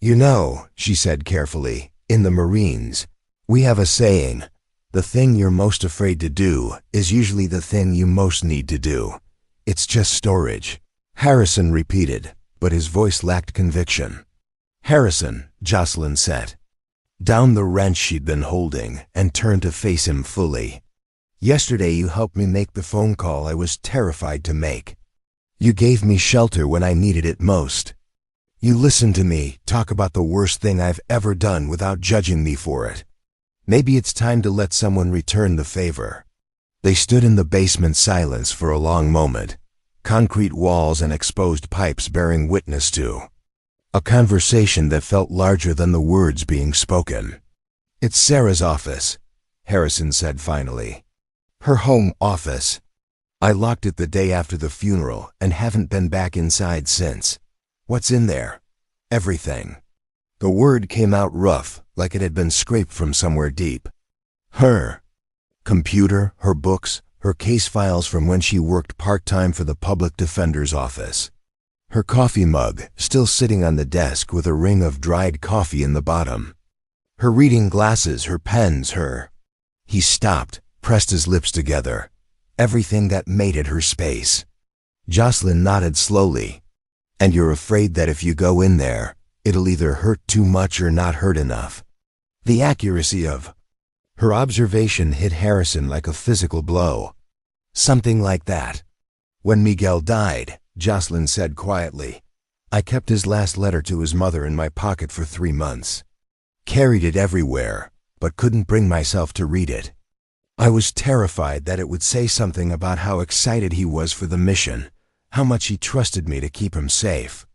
"You know," she said carefully, "in the Marines, we have a saying, the thing you're most afraid to do is usually the thing you most need to do. It's just storage." Harrison repeated, but his voice lacked conviction. "Harrison," Jocelyn said. Down the wrench she'd been holding and turned to face him fully. "Yesterday you helped me make the phone call I was terrified to make. You gave me shelter when I needed it most. You listened to me talk about the worst thing I've ever done without judging me for it. Maybe it's time to let someone return the favor." They stood in the basement silence for a long moment, concrete walls and exposed pipes bearing witness to a conversation that felt larger than the words being spoken. "It's Sarah's office," Harrison said finally. "Her home office. I locked it the day after the funeral and haven't been back inside since. What's in there?" "Everything." The word came out rough, like it had been scraped from somewhere deep. "Her computer, her books, her case files from when she worked part-time for the public defender's office. Her coffee mug still sitting on the desk with a ring of dried coffee in the bottom. Her reading glasses, her pens, her—" He stopped, pressed his lips together. "Everything that made it her space." Jocelyn nodded slowly. "And you're afraid that if you go in there, it'll either hurt too much or not hurt enough." The accuracy of her observation hit Harrison like a physical blow. "Something like that. When Miguel died," Jocelyn said quietly, "I kept his last letter to his mother in my pocket for 3 months. Carried it everywhere, but couldn't bring myself to read it. I was terrified that it would say something about how excited he was for the mission, how much he trusted me to keep him safe."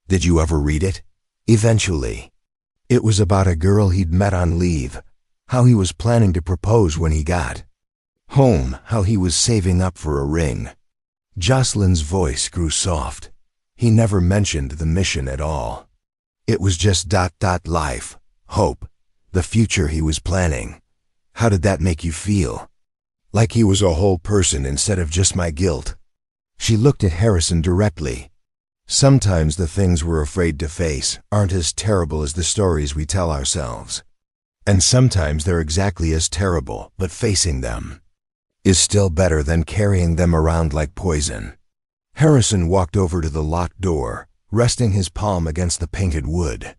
"Did you ever read it?" "Eventually. It was about a girl he'd met on leave, how he was planning to propose when he got home, how he was saving up for a ring." Jocelyn's voice grew soft. He never mentioned the mission at all. It was just life, hope, the future he was planning. "How did that make you feel?" "Like he was a whole person instead of just my guilt." She looked at Harrison directly. "Sometimes the things we're afraid to face aren't as terrible as the stories we tell ourselves. And sometimes they're exactly as terrible, but facing them is still better than carrying them around like poison." Harrison walked over to the locked door, resting his palm against the painted wood.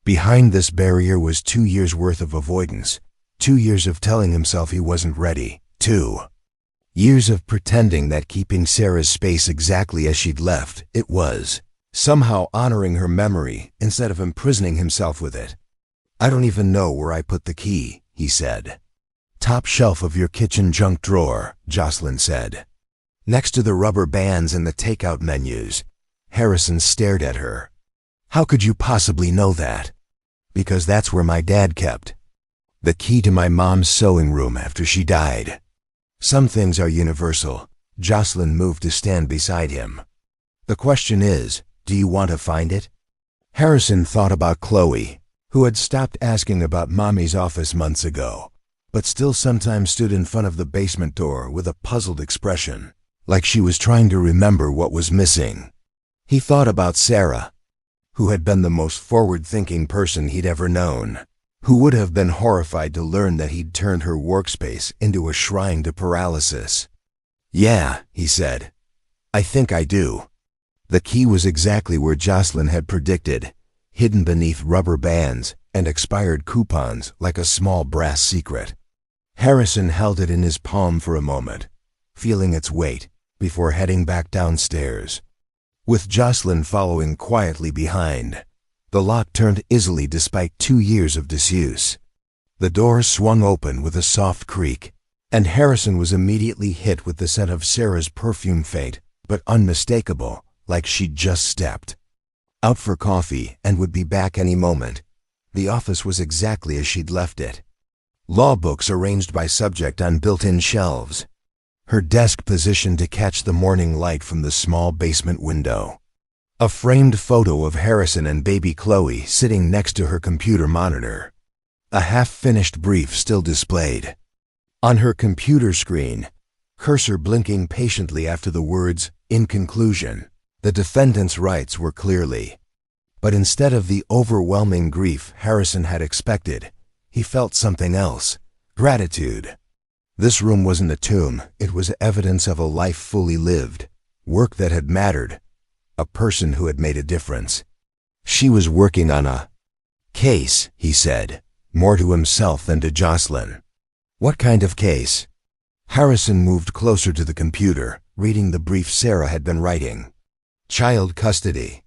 Behind this barrier was 2 years' worth of avoidance, 2 years of telling himself he wasn't ready, 2 years of pretending that keeping Sarah's space exactly as she'd left it was somehow honoring her memory instead of imprisoning himself with it. "I don't even know where I put the key," he said. "Top shelf of your kitchen junk drawer," Jocelyn said. "Next to the rubber bands and the takeout menus." Harrison stared at her. "How could you possibly know that?" "Because that's where my dad kept the key to my mom's sewing room after she died." "Some things are universal." Jocelyn moved to stand beside him. "The question is, do you want to find it?" Harrison thought about Chloe, who had stopped asking about Mommy's office months ago, but still sometimes stood in front of the basement door with a puzzled expression, like she was trying to remember what was missing. He thought about Sarah, who had been the most forward-thinking person he'd ever known, who would have been horrified to learn that he'd turned her workspace into a shrine to paralysis. "Yeah," he said. "I think I do." The key was exactly where Jocelyn had predicted, hidden beneath rubber bands and expired coupons like a small brass secret. Harrison held it in his palm for a moment, feeling its weight, before heading back downstairs. With Jocelyn following quietly behind, the lock turned easily despite 2 years of disuse. The door swung open with a soft creak, and Harrison was immediately hit with the scent of Sarah's perfume, faint but unmistakable, like she'd just stepped out for coffee and would be back any moment. The office was exactly as she'd left it. Law books arranged by subject on built-in shelves. Her desk positioned to catch the morning light from the small basement window. A framed photo of Harrison and baby Chloe sitting next to her computer monitor. A half-finished brief still displayed. On her computer screen, cursor blinking patiently after the words, "In conclusion," the defendant's rights were clearly. But instead of the overwhelming grief Harrison had expected, he felt something else: gratitude. This room wasn't a tomb, it was evidence of a life fully lived, work that had mattered, a person who had made a difference. She was working on a case, he said, more to himself than to Jocelyn. What kind of case? Harrison moved closer to the computer, reading the brief Sarah had been writing. Child custody.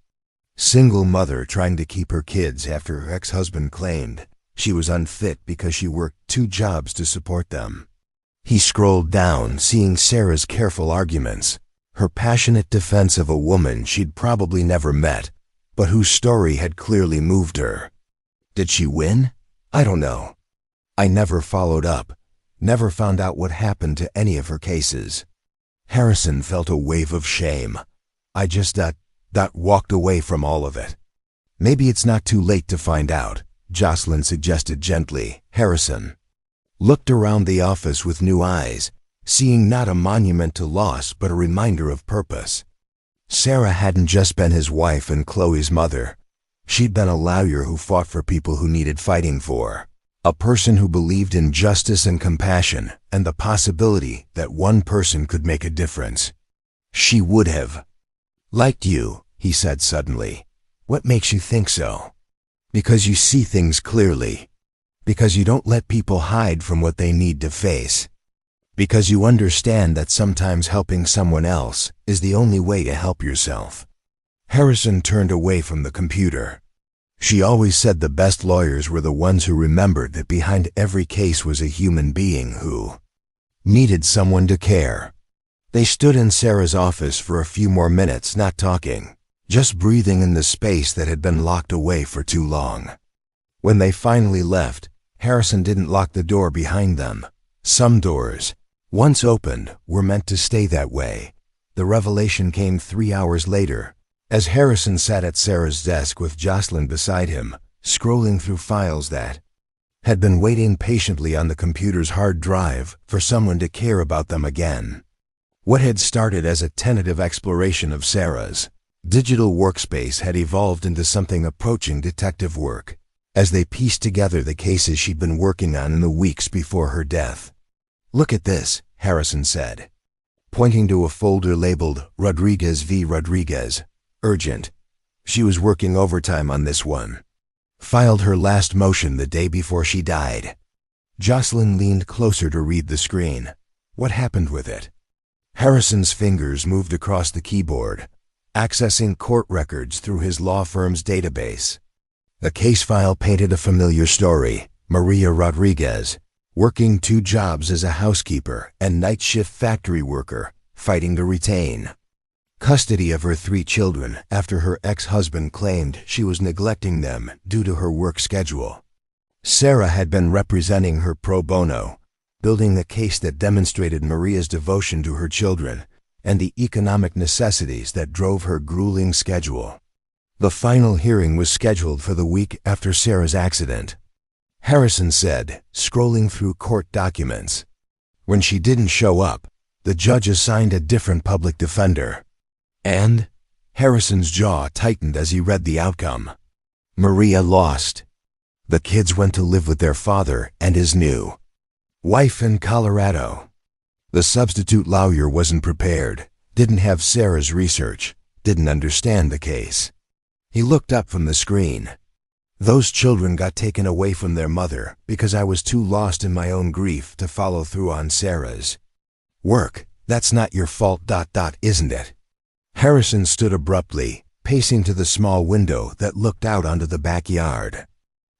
Single mother trying to keep her kids after her ex-husband claimed she was unfit because she worked 2 jobs to support them. He scrolled down, seeing Sarah's careful arguments, her passionate defense of a woman she'd probably never met, but whose story had clearly moved her. Did she win? I don't know. I never followed up, never found out what happened to any of her cases. Harrison felt a wave of shame. I just walked away from all of it. Maybe it's not too late to find out, Jocelyn suggested gently. Harrison looked around the office with new eyes, seeing not a monument to loss but a reminder of purpose. Sarah hadn't just been his wife and Chloe's mother. She'd been a lawyer who fought for people who needed fighting for, a person who believed in justice and compassion and the possibility that one person could make a difference. She would have liked you, he said suddenly. What makes you think so? Because you see things clearly. Because you don't let people hide from what they need to face. Because you understand that sometimes helping someone else is the only way to help yourself. Harrison turned away from the computer. She always said the best lawyers were the ones who remembered that behind every case was a human being who needed someone to care. They stood in Sarah's office for a few more minutes, not talking, just breathing in the space that had been locked away for too long. When they finally left, Harrison didn't lock the door behind them. Some doors, once opened, were meant to stay that way. The revelation came 3 hours later, as Harrison sat at Sarah's desk with Jocelyn beside him, scrolling through files that had been waiting patiently on the computer's hard drive for someone to care about them again. What had started as a tentative exploration of Sarah's digital workspace had evolved into something approaching detective work, as they pieced together the cases she'd been working on in the weeks before her death. "Look at this," Harrison said, pointing to a folder labeled Rodriguez v. Rodriguez, urgent. She was working overtime on this one. Filed her last motion the day before she died. Jocelyn leaned closer to read the screen. What happened with it? Harrison's fingers moved across the keyboard, accessing court records through his law firm's database. The case file painted a familiar story. Maria Rodriguez, working 2 jobs as a housekeeper and night shift factory worker, fighting to retain custody of her 3 children after her ex-husband claimed she was neglecting them due to her work schedule. Sarah had been representing her pro bono, building a case that demonstrated Maria's devotion to her children and the economic necessities that drove her grueling schedule. The final hearing was scheduled for the week after Sarah's accident. Harrison said, scrolling through court documents. When she didn't show up, the judge assigned a different public defender. And Harrison's jaw tightened as he read the outcome. Maria lost. The kids went to live with their father and his new wife in Colorado. The substitute lawyer wasn't prepared, didn't have Sarah's research, didn't understand the case. He looked up from the screen. Those children got taken away from their mother because I was too lost in my own grief to follow through on Sarah's work. That's not your fault, isn't it? Harrison stood abruptly, pacing to the small window that looked out onto the backyard.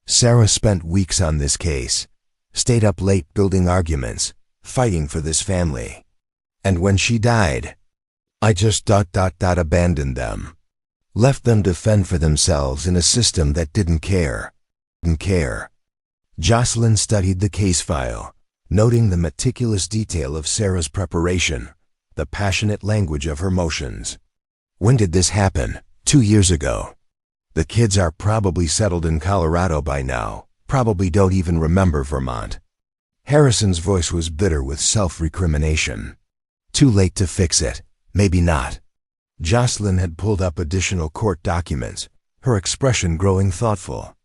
Sarah spent weeks on this case, stayed up late building arguments, fighting for this family. And when she died, I just abandoned them. Left them to fend for themselves in a system that didn't care. and care. Jocelyn studied the case file, noting the meticulous detail of Sarah's preparation, the passionate language of her motions. When did this happen? 2 years ago. The kids are probably settled in Colorado by now, probably don't even remember Vermont. Harrison's voice was bitter with self-recrimination. Too late to fix it. Maybe not. Jocelyn had pulled up additional court documents, her expression growing thoughtful.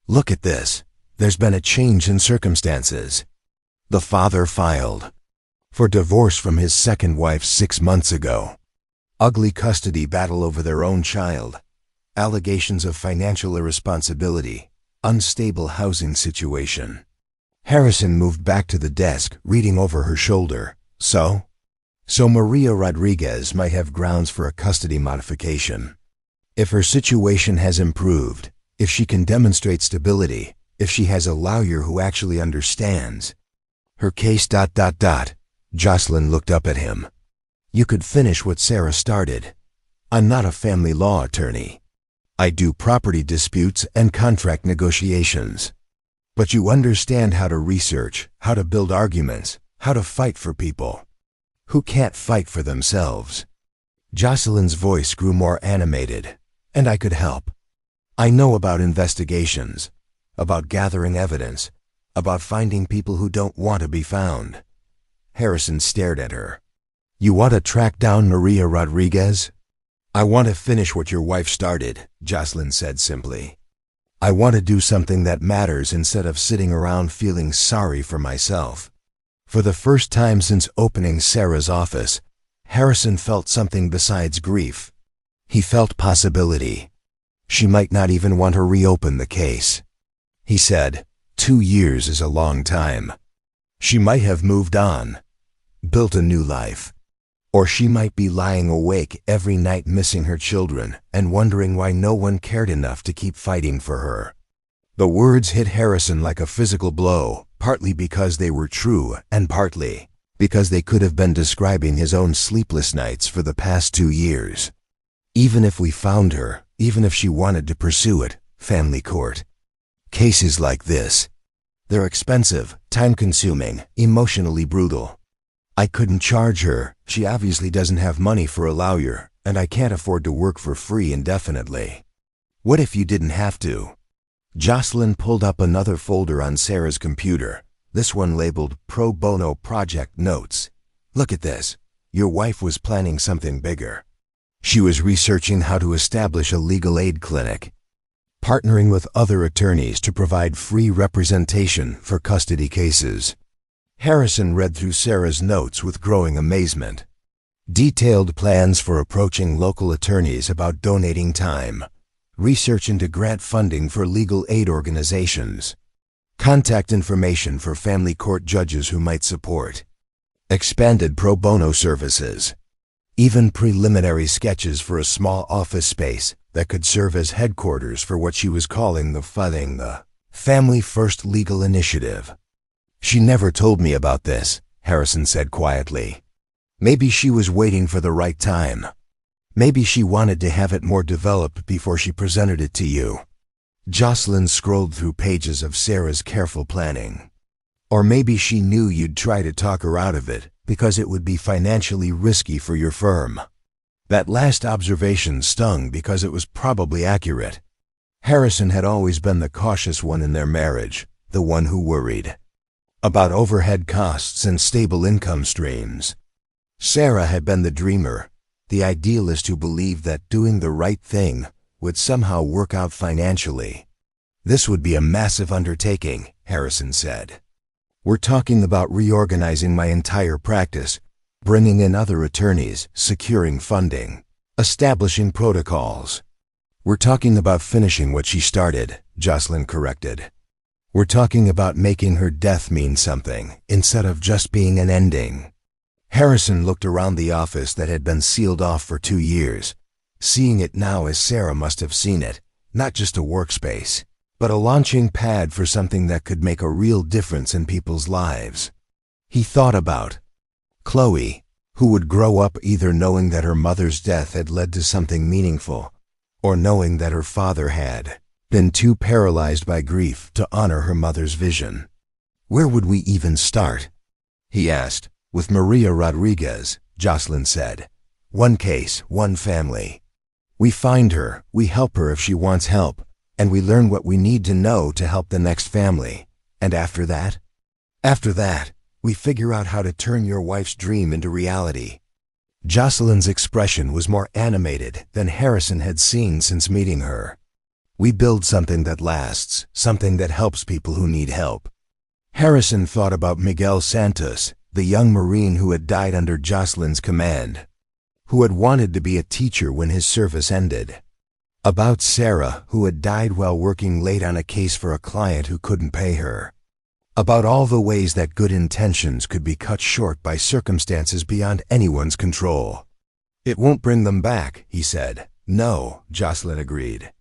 Look at this. There's been a change in circumstances. The father filed for divorce from his second wife 6 months ago. Ugly custody battle over their own child. Allegations of financial irresponsibility. Unstable housing situation. Harrison moved back to the desk, reading over her shoulder. So Maria Rodriguez might have grounds for a custody modification. If her situation has improved, if she can demonstrate stability, if she has a lawyer who actually understands her case. Jocelyn looked up at him. You could finish what Sarah started. I'm not a family law attorney. I do property disputes and contract negotiations. But you understand how to research, how to build arguments, how to fight for people who can't fight for themselves. Jocelyn's voice grew more animated, and I could help. I know about investigations, about gathering evidence, about finding people who don't want to be found. Harrison stared at her. You want to track down Maria Rodriguez? I want to finish what your wife started, Jocelyn said simply. I want to do something that matters instead of sitting around feeling sorry for myself. For the first time since opening Sarah's office, Harrison felt something besides grief. He felt possibility. She might not even want to reopen the case. He said, 2 years is a long time. She might have moved on, built a new life. Or she might be lying awake every night missing her children and wondering why no one cared enough to keep fighting for her. The words hit Harrison like a physical blow, partly because they were true and partly because they could have been describing his own sleepless nights for the past 2 years. Even if we found her, even if she wanted to pursue it, family court. Cases like this, they're expensive, time-consuming, emotionally brutal. I couldn't charge her. She obviously doesn't have money for a lawyer, and I can't afford to work for free indefinitely. What if you didn't have to? Jocelyn pulled up another folder on Sarah's computer, this one labeled Pro Bono Project Notes. Look at this. Your wife was planning something bigger. She was researching how to establish a legal aid clinic, partnering with other attorneys to provide free representation for custody cases. Harrison read through Sarah's notes with growing amazement. Detailed plans for approaching local attorneys about donating time, research into grant funding for legal aid organizations, contact information for family court judges who might support, expanded pro bono services, even preliminary sketches for a small office space that could serve as headquarters for what she was calling the Family First Legal Initiative. She never told me about this, Harrison said quietly. Maybe she was waiting for the right time. Maybe she wanted to have it more developed before she presented it to you. Jocelyn scrolled through pages of Sarah's careful planning. Or maybe she knew you'd try to talk her out of it because it would be financially risky for your firm. That last observation stung because it was probably accurate. Harrison had always been the cautious one in their marriage, the one who worried about overhead costs and stable income streams. Sarah had been the dreamer, the idealist who believed that doing the right thing would somehow work out financially. This would be a massive undertaking, Harrison said. We're talking about reorganizing my entire practice, bringing in other attorneys, securing funding, establishing protocols. We're talking about finishing what she started, Jocelyn corrected. We're talking about making her death mean something, instead of just being an ending. Harrison looked around the office that had been sealed off for 2 years, seeing it now as Sarah must have seen it, not just a workspace, but a launching pad for something that could make a real difference in people's lives. He thought about Chloe, who would grow up either knowing that her mother's death had led to something meaningful, or knowing that her father had. been too paralyzed by grief to honor her mother's vision. "Where would we even start?" he asked. "With Maria Rodriguez," Jocelyn said. "One case, one family. We find her, we help her if she wants help, and we learn what we need to know to help the next family. And after that? After that, we figure out how to turn your wife's dream into reality." Jocelyn's expression was more animated than Harrison had seen since meeting her. "We build something that lasts, something that helps people who need help." Harrison thought about Miguel Santos, the young Marine who had died under Jocelyn's command, who had wanted to be a teacher when his service ended. About Sarah, who had died while working late on a case for a client who couldn't pay her. About all the ways that good intentions could be cut short by circumstances beyond anyone's control. "It won't bring them back," he said. "No," Jocelyn agreed.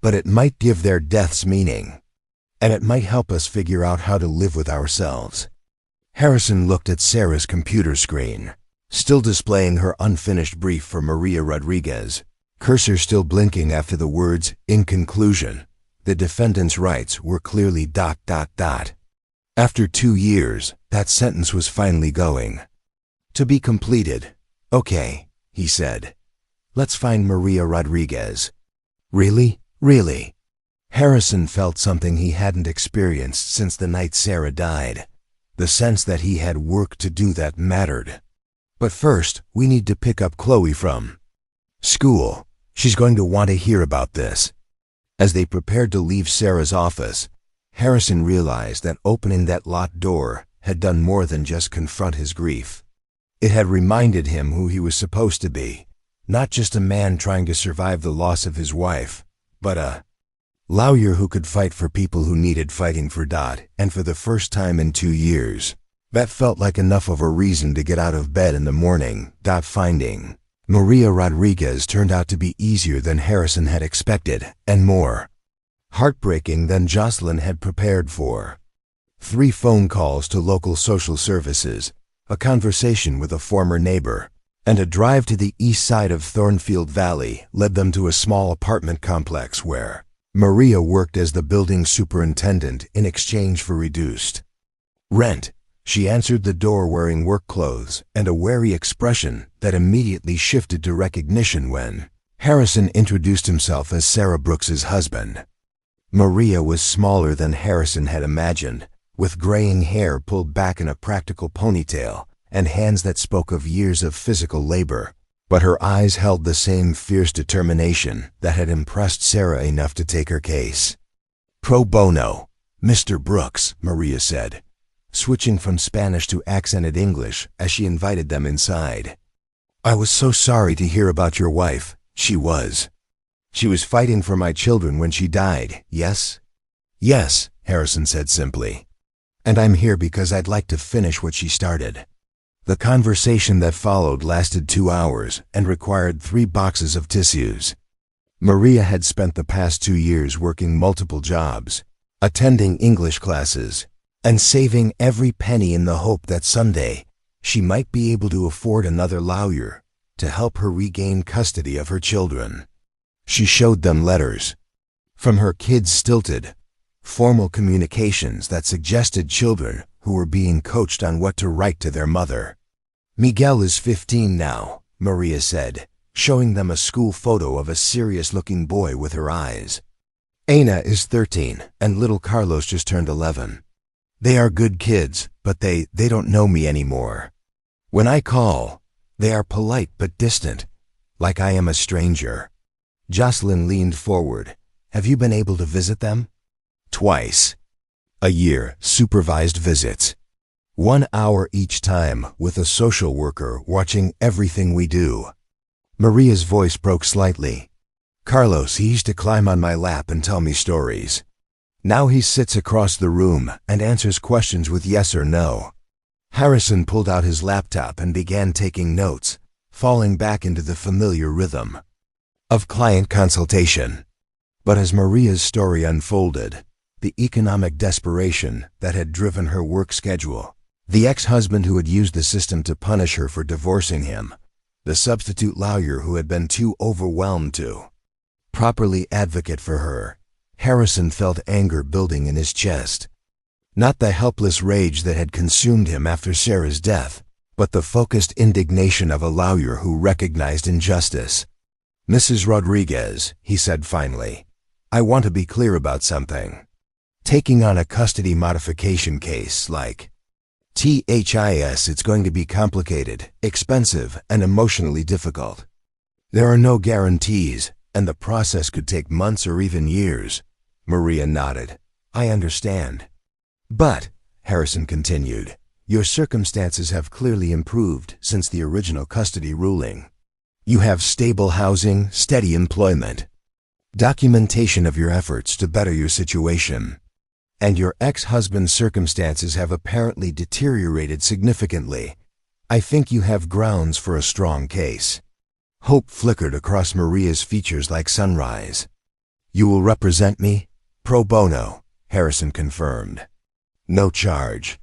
"But it might give their deaths meaning. And it might help us figure out how to live with ourselves." Harrison looked at Sarah's computer screen, still displaying her unfinished brief for Maria Rodriguez, cursor still blinking after the words, "In conclusion, the defendant's rights were clearly ... After 2 years, that sentence was finally going to be completed. "Okay," he said. "Let's find Maria Rodriguez." "Really? Really?" Harrison felt something he hadn't experienced since the night Sarah died. The sense that he had work to do that mattered. "But first, we need to pick up Chloe from school. She's going to want to hear about this." As they prepared to leave Sarah's office, Harrison realized that opening that locked door had done more than just confront his grief. It had reminded him who he was supposed to be, not just a man trying to survive the loss of his wife, but a lawyer who could fight for people who needed fighting for. And for the first time in 2 years, that felt like enough of a reason to get out of bed in the morning. Finding Maria Rodriguez turned out to be easier than Harrison had expected, and more heartbreaking than Jocelyn had prepared for. 3 phone calls to local social services, a conversation with a former neighbor, and a drive to the east side of Thornfield Valley led them to a small apartment complex where Maria worked as the building superintendent in exchange for reduced rent. She answered the door wearing work clothes and a wary expression that immediately shifted to recognition when Harrison introduced himself as Sarah Brooks's husband. Maria was smaller than Harrison had imagined, with graying hair pulled back in a practical ponytail and hands that spoke of years of physical labor, but her eyes held the same fierce determination that had impressed Sarah enough to take her case. "Pro bono, Mr. Brooks," Maria said, switching from Spanish to accented English as she invited them inside. "I was so sorry to hear about your wife. She was fighting for my children when she died, yes?" "Yes," Harrison said simply. "And I'm here because I'd like to finish what she started." The conversation that followed lasted 2 hours and required 3 boxes of tissues. Maria had spent the past 2 years working multiple jobs, attending English classes, and saving every penny in the hope that someday she might be able to afford another lawyer to help her regain custody of her children. She showed them letters from her kids' stilted, formal communications that suggested children who were being coached on what to write to their mother. "Miguel is 15 now," Maria said, showing them a school photo of a serious-looking boy with her eyes. "Ana is 13, and little Carlos just turned 11. They are good kids, but they don't know me anymore. When I call, they are polite but distant, like I am a stranger." Jocelyn leaned forward. "Have you been able to visit them?" "Twice a year, supervised visits. 1 hour each time with a social worker watching everything we do." Maria's voice broke slightly. "Carlos, he used to climb on my lap and tell me stories. Now he sits across the room and answers questions with yes or no." Harrison pulled out his laptop and began taking notes, falling back into the familiar rhythm of client consultation. But as Maria's story unfolded, the economic desperation that had driven her work schedule, the ex-husband who had used the system to punish her for divorcing him, the substitute lawyer who had been too overwhelmed to properly advocate for her, Harrison felt anger building in his chest. Not the helpless rage that had consumed him after Sarah's death, but the focused indignation of a lawyer who recognized injustice. "Mrs. Rodriguez," he said finally, "I want to be clear about something. Taking on a custody modification case like THIS, it's going to be complicated, expensive, and emotionally difficult. There are no guarantees, and the process could take months or even years." Maria nodded. "I understand." "But," Harrison continued, "your circumstances have clearly improved since the original custody ruling. You have stable housing, steady employment, documentation of your efforts to better your situation. And your ex-husband's circumstances have apparently deteriorated significantly. I think you have grounds for a strong case." Hope flickered across Maria's features like sunrise. "You will represent me?" "Pro bono," Harrison confirmed. "No charge.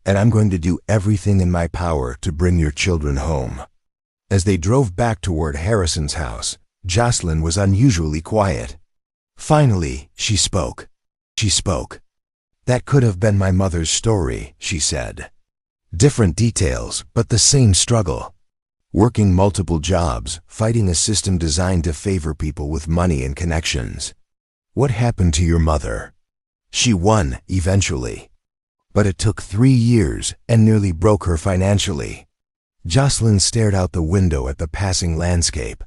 And I'm going to do everything in my power to bring your children home." As they drove back toward Harrison's house, Jocelyn was unusually quiet. Finally, she spoke. "That could have been my mother's story," she said. "Different details, but the same struggle. Working multiple jobs, fighting a system designed to favor people with money and connections. What happened to your mother? She won, eventually. But it took 3 years and nearly broke her financially." Jocelyn stared out the window at the passing landscape.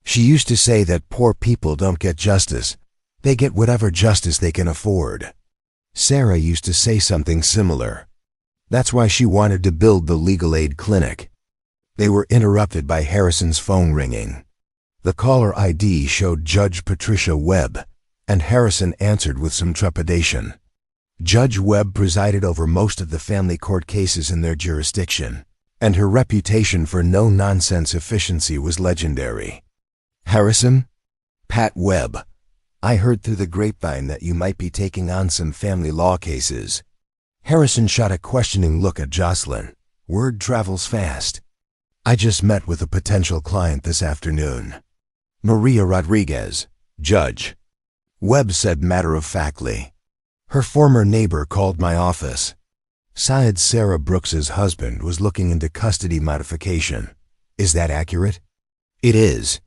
"She used to say that poor people don't get justice. They get whatever justice they can afford. Sarah used to say something similar. That's why she wanted to build the legal aid clinic." They were interrupted by Harrison's phone ringing. The caller ID showed Judge Patricia Webb, and Harrison answered with some trepidation. Judge Webb presided over most of the family court cases in their jurisdiction, and her reputation for no-nonsense efficiency was legendary. "Harrison?" "Pat Webb. I heard through the grapevine that you might be taking on some family law cases." Harrison shot a questioning look at Jocelyn. "Word travels fast." "I just met with a potential client this afternoon. Maria Rodriguez, Judge," Webb said matter-of-factly. "Her former neighbor called my office. Syed Sarah Brooks's husband was looking into custody modification. Is that accurate?" "It is.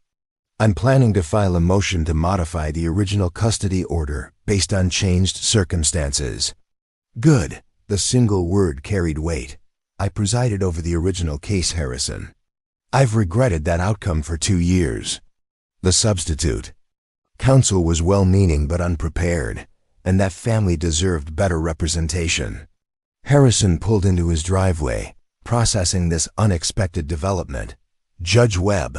I'm planning to file a motion to modify the original custody order based on changed circumstances." "Good." The single word carried weight. "I presided over the original case, Harrison. I've regretted that outcome for 2 years." The substitute. "Counsel was well-meaning but unprepared, and that family deserved better representation." Harrison pulled into his driveway, processing this unexpected development. "Judge Webb,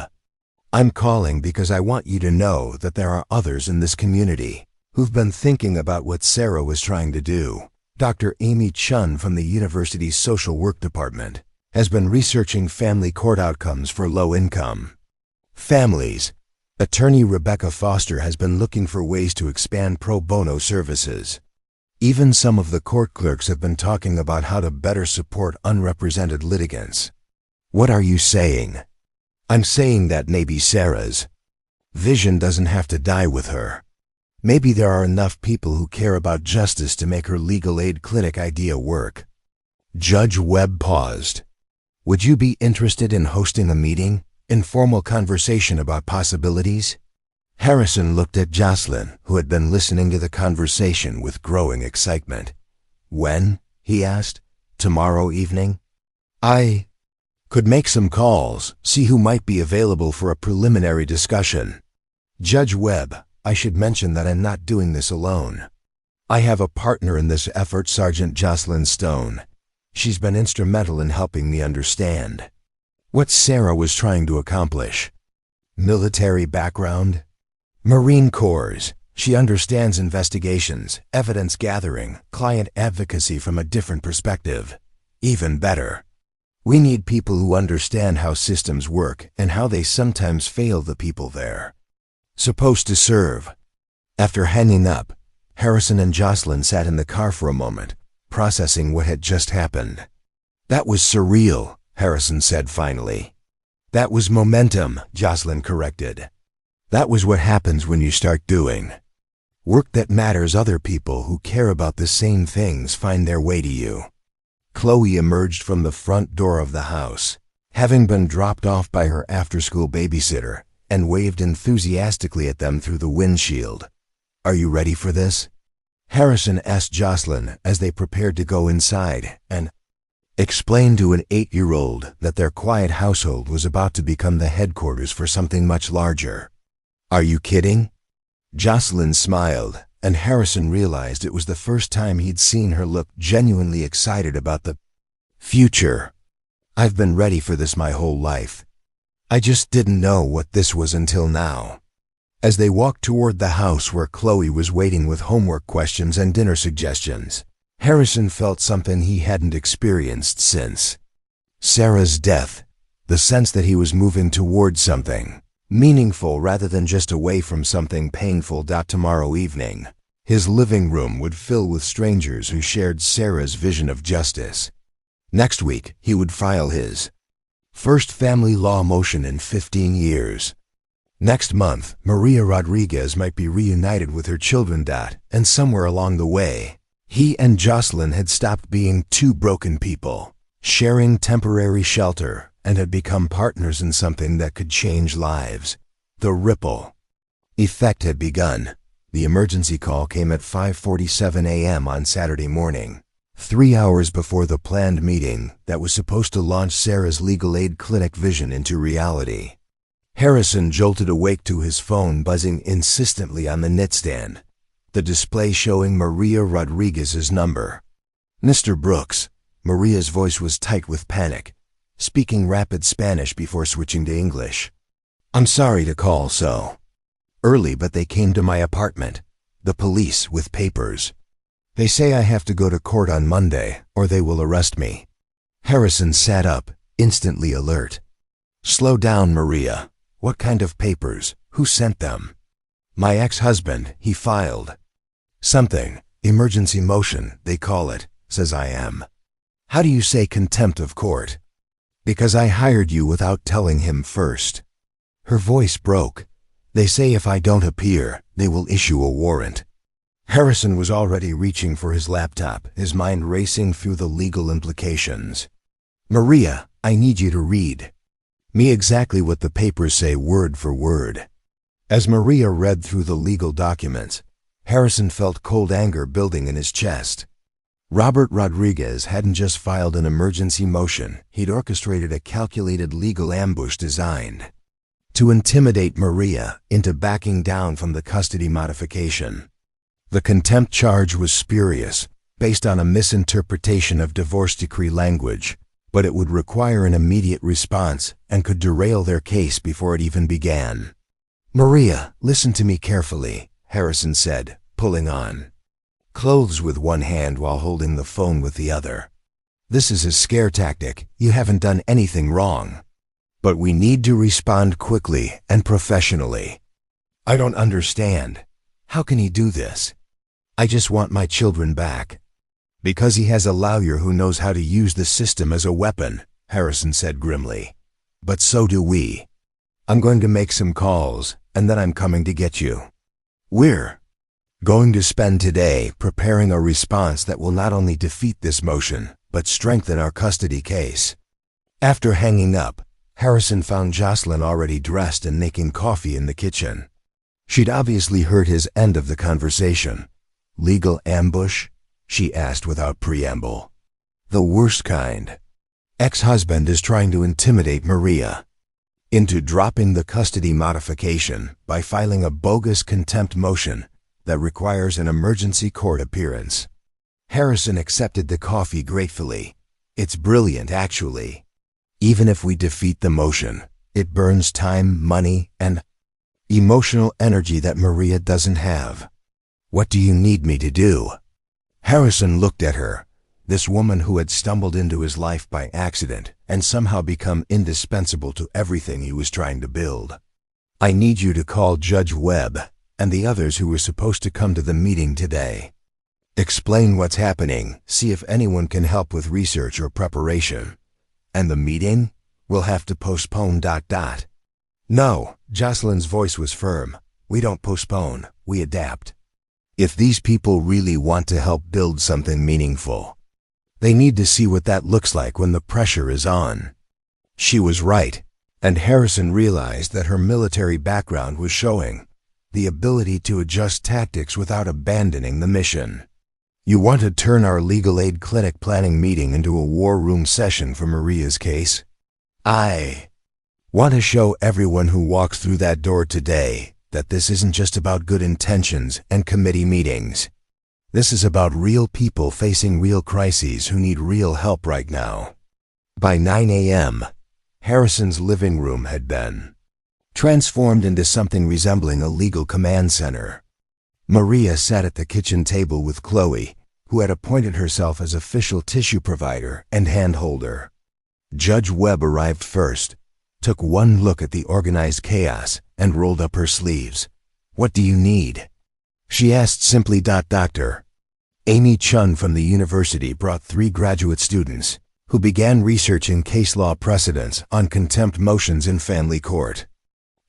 I'm calling because I want you to know that there are others in this community who've been thinking about what Sarah was trying to do. Dr. Amy Chun from the university's social work department has been researching family court outcomes for low-income families. Attorney Rebecca Foster has been looking for ways to expand pro bono services. Even some of the court clerks have been talking about how to better support unrepresented litigants." "What are you saying?" "I'm saying that maybe Sarah's vision doesn't have to die with her. Maybe there are enough people who care about justice to make her legal aid clinic idea work." Judge Webb paused. "Would you be interested in hosting a meeting, informal conversation about possibilities?" Harrison looked at Jocelyn, who had been listening to the conversation with growing excitement. "When?" he asked. "Tomorrow evening?" "I could make some calls, see who might be available for a preliminary discussion." "Judge Webb, I should mention that I'm not doing this alone. I have a partner in this effort, Sergeant Jocelyn Stone. She's been instrumental in helping me understand what Sarah was trying to accomplish. Military background? Marine Corps. She understands investigations, evidence gathering, client advocacy from a different perspective. Even better, we need people who understand how systems work and how they sometimes fail the people they're supposed to serve." After hanging up, Harrison and Jocelyn sat in the car for a moment, processing what had just happened. "That was surreal," Harrison said finally. "That was momentum," Jocelyn corrected. "That was what happens when you start doing Work that matters. Other people who care about the same things find their way to you. Chloe emerged from the front door of the house, having been dropped off by her after-school babysitter, and waved enthusiastically at them through the windshield. "Are you ready for this?" Harrison asked Jocelyn as they prepared to go inside, and explained to an 8-year-old that their quiet household was about to become the headquarters for something much larger. "Are you kidding?" Jocelyn smiled, and Harrison realized it was the first time he'd seen her look genuinely excited about the future. "I've been ready for this my whole life. I just didn't know what this was until now." As they walked toward the house where Chloe was waiting with homework questions and dinner suggestions, Harrison felt something he hadn't experienced since Sarah's death, the sense that he was moving toward something meaningful rather than just away from something painful. Tomorrow evening, his living room would fill with strangers who shared Sarah's vision of justice. Next week, he would file his first family law motion in 15 years. Next month, Maria Rodriguez might be reunited with her children. And somewhere along the way, he and Jocelyn had stopped being two broken people, sharing temporary shelter, and had become partners in something that could change lives. The ripple effect had begun. The emergency call came at 5:47 a.m. on Saturday morning, 3 hours before the planned meeting that was supposed to launch Sarah's legal aid clinic vision into reality. Harrison jolted awake to his phone buzzing insistently on the nightstand, the display showing Maria Rodriguez's number. "Mr. Brooks." Maria's voice was tight with panic, speaking rapid Spanish before switching to English. "I'm sorry to call so early, but they came to my apartment, the police, with papers. They say I have to go to court on Monday, or they will arrest me." Harrison sat up, instantly alert. "Slow down, Maria. What kind of papers? Who sent them?" "My ex-husband," he filed. "Something, emergency motion, they call it, says I am." "How do you say contempt of court?" "Because I hired you without telling him first." Her voice broke. "They say if I don't appear, they will issue a warrant." Harrison was already reaching for his laptop, his mind racing through the legal implications. "Maria, I need you to read me exactly what the papers say word for word." As Maria read through the legal documents, Harrison felt cold anger building in his chest. Robert Rodriguez hadn't just filed an emergency motion, he'd orchestrated a calculated legal ambush designed to intimidate Maria into backing down from the custody modification. The contempt charge was spurious, based on a misinterpretation of divorce decree language, but it would require an immediate response and could derail their case before it even began. "Maria, listen to me carefully," Harrison said, pulling on clothes with one hand while holding the phone with the other. "This is a scare tactic. You haven't done anything wrong. But we need to respond quickly and professionally." "I don't understand. How can he do this?" "I just want my children back." "Because he has a lawyer who knows how to use the system as a weapon," Harrison said grimly. "But so do we. I'm going to make some calls, and then I'm coming to get you. We're going to spend today preparing a response that will not only defeat this motion, but strengthen our custody case." After hanging up, Harrison found Jocelyn already dressed and making coffee in the kitchen. She'd obviously heard his end of the conversation. "Legal ambush?" she asked without preamble. "The worst kind. Ex-husband is trying to intimidate Maria into dropping the custody modification by filing a bogus contempt motion that requires an emergency court appearance." Harrison accepted the coffee gratefully. "It's brilliant, actually. Even if we defeat the motion, it burns time, money, and emotional energy that Maria doesn't have. What do you need me to do?" Harrison looked at her, this woman who had stumbled into his life by accident and somehow become indispensable to everything he was trying to build. "I need you to call Judge Webb and the others who were supposed to come to the meeting today. Explain what's happening, see if anyone can help with research or preparation. And the meeting? We'll have to postpone. "No," Jocelyn's voice was firm. "We don't postpone, we adapt." If these people really want to help build something meaningful, they need to see what that looks like when the pressure is on. She was right, and Harrison realized that her military background was showing the ability to adjust tactics without abandoning the mission. You want to turn our legal aid clinic planning meeting into a war room session for Maria's case? I want to show everyone who walks through that door today that this isn't just about good intentions and committee meetings. This is about real people facing real crises who need real help right now. By 9 a.m., Harrison's living room had been transformed into something resembling a legal command center. Maria sat at the kitchen table with Chloe, who had appointed herself as official tissue provider and handholder. Judge Webb arrived first, took one look at the organized chaos, and rolled up her sleeves. "What do you need?" she asked simply. Doctor Amy Chun from the university brought 3 graduate students, who began researching case law precedents on contempt motions in family court.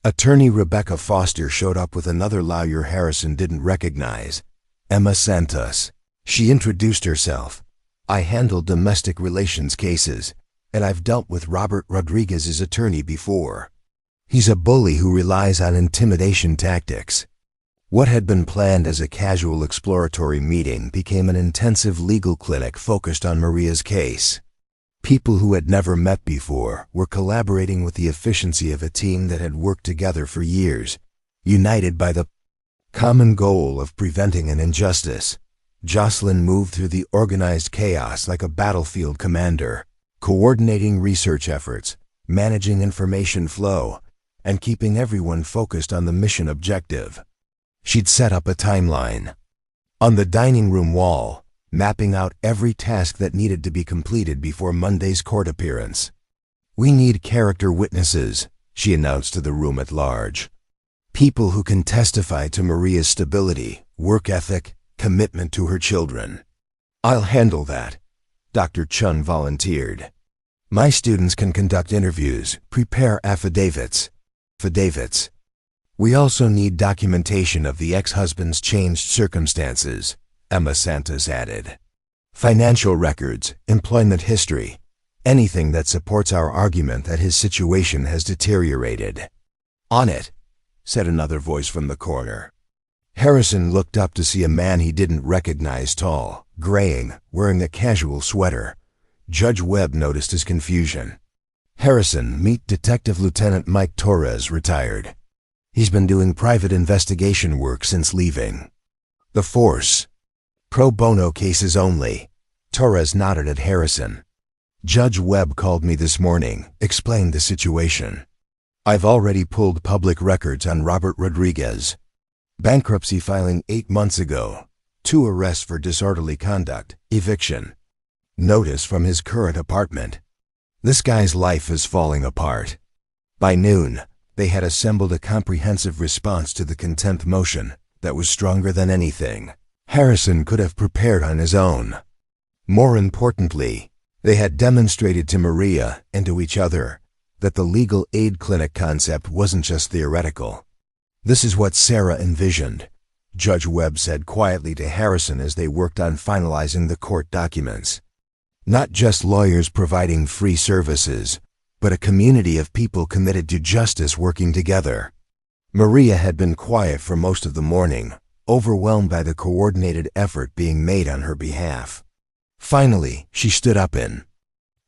Attorney Rebecca Foster showed up with another lawyer Harrison didn't recognize, Emma Santos. She introduced herself. "I handle domestic relations cases, and I've dealt with Robert Rodriguez's attorney before. He's a bully who relies on intimidation tactics." What had been planned as a casual exploratory meeting became an intensive legal clinic focused on Maria's case. People who had never met before were collaborating with the efficiency of a team that had worked together for years, united by the common goal of preventing an injustice. Jocelyn moved through the organized chaos like a battlefield commander, coordinating research efforts, managing information flow, and keeping everyone focused on the mission objective. She'd set up a timeline on the dining room wall, mapping out every task that needed to be completed before Monday's court appearance. "We need character witnesses," she announced to the room at large. "People who can testify to Maria's stability, work ethic, commitment to her children." "I'll handle that," Dr. Chun volunteered. "My students can conduct interviews, prepare affidavits. We also need documentation of the ex-husband's changed circumstances," Emma Santos added. "Financial records, employment history, anything that supports our argument that his situation has deteriorated." "On it," said another voice from the corner. Harrison looked up to see a man he didn't recognize, tall, graying, wearing a casual sweater. Judge Webb noticed his confusion. "Harrison, meet Detective Lieutenant Mike Torres, retired. He's been doing private investigation work since leaving the force. Pro bono cases only." Torres nodded at Harrison. "Judge Webb called me this morning, explained the situation. I've already pulled public records on Robert Rodriguez. Bankruptcy filing 8 months ago, 2 arrests for disorderly conduct, eviction. Notice from his current apartment. This guy's life is falling apart." By noon, they had assembled a comprehensive response to the contempt motion that was stronger than anything Harrison could have prepared on his own. More importantly, they had demonstrated to Maria and to each other that the legal aid clinic concept wasn't just theoretical. "This is what Sarah envisioned," Judge Webb said quietly to Harrison as they worked on finalizing the court documents. "Not just lawyers providing free services, but a community of people committed to justice working together." Maria had been quiet for most of the morning, overwhelmed by the coordinated effort being made on her behalf. Finally, she stood up in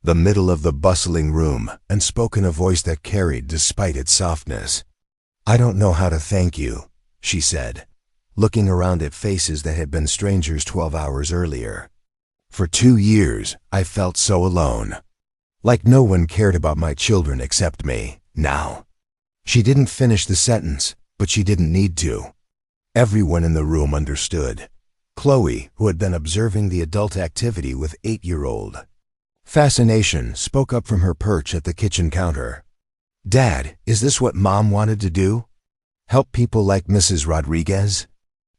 the middle of the bustling room and spoke in a voice that carried despite its softness. "I don't know how to thank you," she said, looking around at faces that had been strangers 12 hours earlier. "For 2 years, I felt so alone. Like no one cared about my children except me. Now." She didn't finish the sentence, but she didn't need to. Everyone in the room understood. Chloe, who had been observing the adult activity with 8-year-old fascination, spoke up from her perch at the kitchen counter. "Dad, is this what Mom wanted to do? Help people like Mrs. Rodriguez?"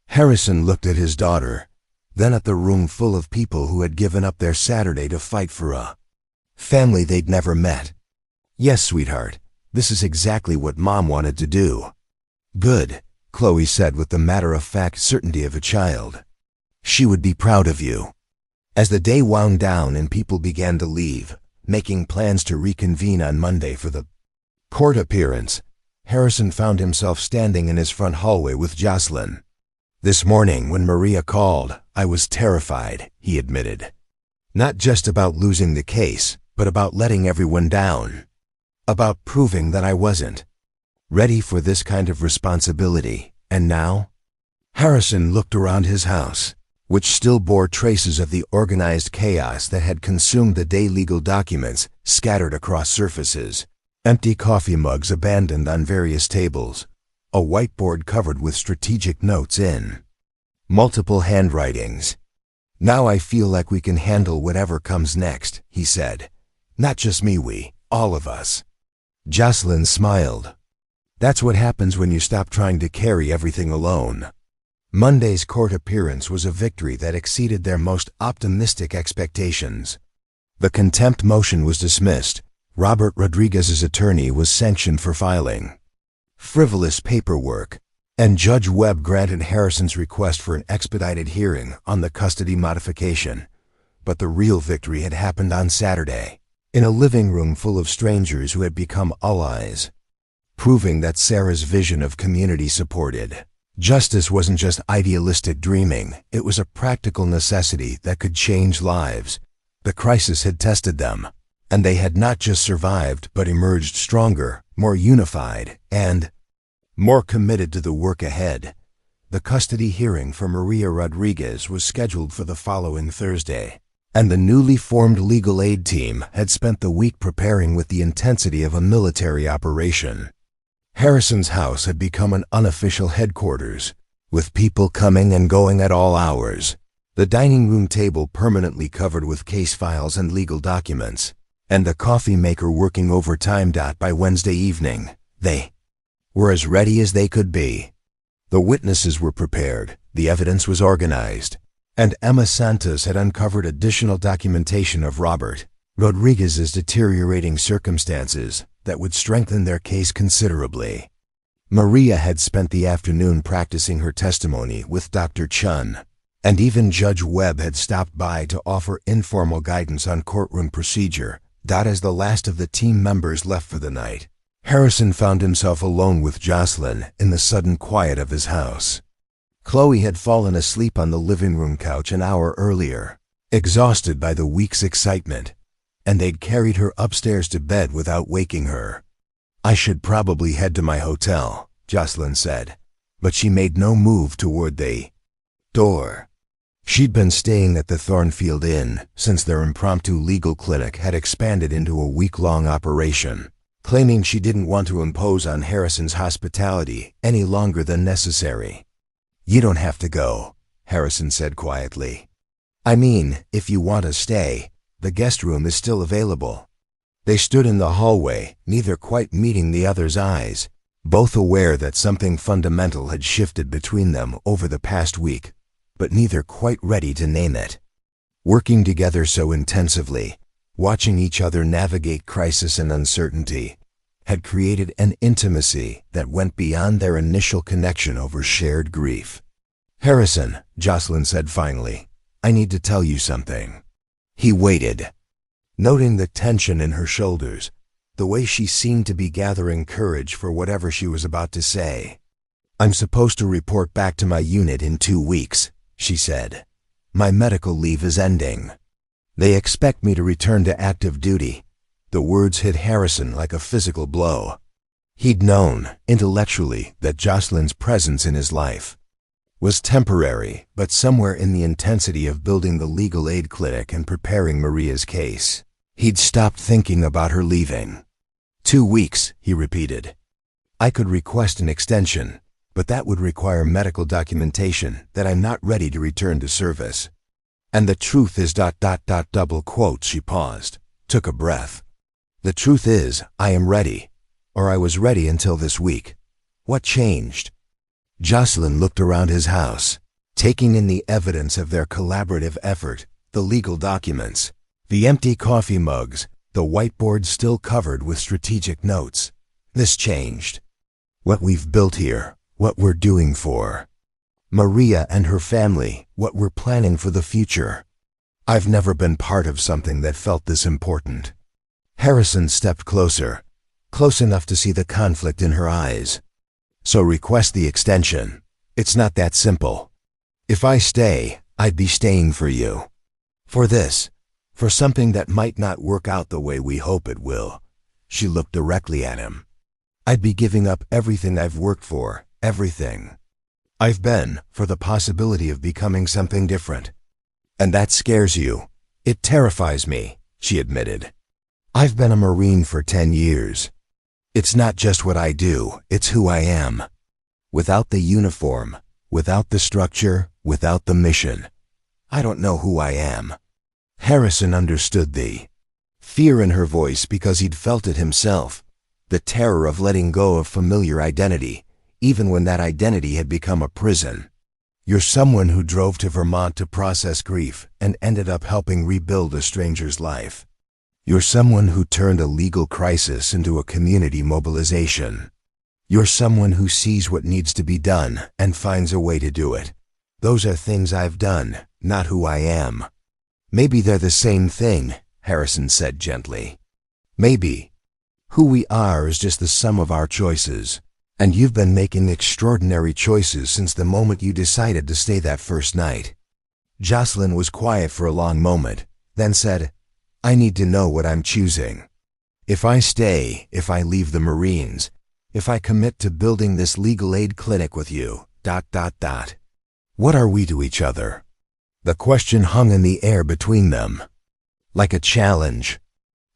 Harrison looked at his daughter, then at the room full of people who had given up their Saturday to fight for a family they'd never met. "Yes, sweetheart, this is exactly what Mom wanted to do." "Good," Chloe said with the matter-of-fact certainty of a child. She would be proud of you. As the day wound down and people began to leave, making plans to reconvene on Monday for the court appearance, Harrison found himself standing in his front hallway with Jocelyn. "This morning, when Maria called, I was terrified," he admitted. "Not just about losing the case, but about letting everyone down. About proving that I wasn't ready for this kind of responsibility. And now?" Harrison looked around his house, which still bore traces of the organized chaos that had consumed the day. Legal documents scattered across surfaces, empty coffee mugs abandoned on various tables, a whiteboard covered with strategic notes in multiple handwritings. "Now I feel like we can handle whatever comes next," he said. "Not just me, all of us." Jocelyn smiled. "That's what happens when you stop trying to carry everything alone." Monday's court appearance was a victory that exceeded their most optimistic expectations. The contempt motion was dismissed. Robert Rodriguez's attorney was sanctioned for filing frivolous paperwork, and Judge Webb granted Harrison's request for an expedited hearing on the custody modification. But the real victory had happened on Saturday, in a living room full of strangers who had become allies, proving that Sarah's vision of community supported justice wasn't just idealistic dreaming, it was a practical necessity that could change lives. The crisis had tested them, and they had not just survived but emerged stronger, more unified, and more committed to the work ahead. The custody hearing for Maria Rodriguez was scheduled for the following Thursday, and the newly formed legal aid team had spent the week preparing with the intensity of a military operation. Harrison's house had become an unofficial headquarters, with people coming and going at all hours, the dining room table permanently covered with case files and legal documents, and the coffee maker working overtime. By Wednesday evening, they were as ready as they could be. The witnesses were prepared, the evidence was organized, and Emma Santos had uncovered additional documentation of Robert Rodriguez's deteriorating circumstances that would strengthen their case considerably. Maria had spent the afternoon practicing her testimony with Dr. Chun, and even Judge Webb had stopped by to offer informal guidance on courtroom procedure. As the last of the team members left for the night, Harrison found himself alone with Jocelyn in the sudden quiet of his house. Chloe had fallen asleep on the living room couch an hour earlier, exhausted by the week's excitement, and they'd carried her upstairs to bed without waking her. "I should probably head to my hotel," Jocelyn said, but she made no move toward the door. She'd been staying at the Thornfield Inn since their impromptu legal clinic had expanded into a week-long operation, claiming she didn't want to impose on Harrison's hospitality any longer than necessary. "You don't have to go," Harrison said quietly. "I mean, if you want to stay, the guest room is still available." They stood in the hallway, neither quite meeting the other's eyes, both aware that something fundamental had shifted between them over the past week, but neither quite ready to name it. Working together so intensively, watching each other navigate crisis and uncertainty, had created an intimacy that went beyond their initial connection over shared grief. "Harrison," Jocelyn said finally, "I need to tell you something." He waited, noting the tension in her shoulders, the way she seemed to be gathering courage for whatever she was about to say. "I'm supposed to report back to my unit in 2 weeks, she said. "My medical leave is ending. They expect me to return to active duty." The words hit Harrison like a physical blow. He'd known, intellectually, that Jocelyn's presence in his life was temporary, but somewhere in the intensity of building the legal aid clinic and preparing Maria's case, he'd stopped thinking about her leaving. 2 weeks, he repeated. "I could request an extension, but that would require medical documentation that I'm not ready to return to service. And the truth is ... double quote." She paused, took a breath. "The truth is, I am ready, or I was ready until this week. What changed?" Jocelyn looked around his house, taking in the evidence of their collaborative effort, the legal documents, the empty coffee mugs, the whiteboard still covered with strategic notes. "This changed. What we've built here, what we're doing for Maria and her family, what we're planning for the future. I've never been part of something that felt this important. Harrison stepped closer, close enough to see the conflict in her eyes. So request the extension. It's not that simple. If I stay, I'd be staying for you. For this, for something that might not work out the way we hope it will. She looked directly at him. I'd be giving up everything I've worked for, everything I've been, for the possibility of becoming something different. And that scares you. It terrifies me, she admitted. I've been a Marine for 10 years. It's not just what I do, it's who I am. Without the uniform, without the structure, without the mission, I don't know who I am. Harrison understood the fear in her voice because he'd felt it himself, the terror of letting go of familiar identity, even when that identity had become a prison. You're someone who drove to Vermont to process grief and ended up helping rebuild a stranger's life. You're someone who turned a legal crisis into a community mobilization. You're someone who sees what needs to be done and finds a way to do it. Those are things I've done, not who I am. Maybe they're the same thing, Harrison said gently. Maybe. Who we are is just the sum of our choices. And you've been making extraordinary choices since the moment you decided to stay that first night. Jocelyn was quiet for a long moment, then said, I need to know what I'm choosing. If I stay, if I leave the Marines, if I commit to building this legal aid clinic with you, ... What are we to each other? The question hung in the air between them, like a challenge.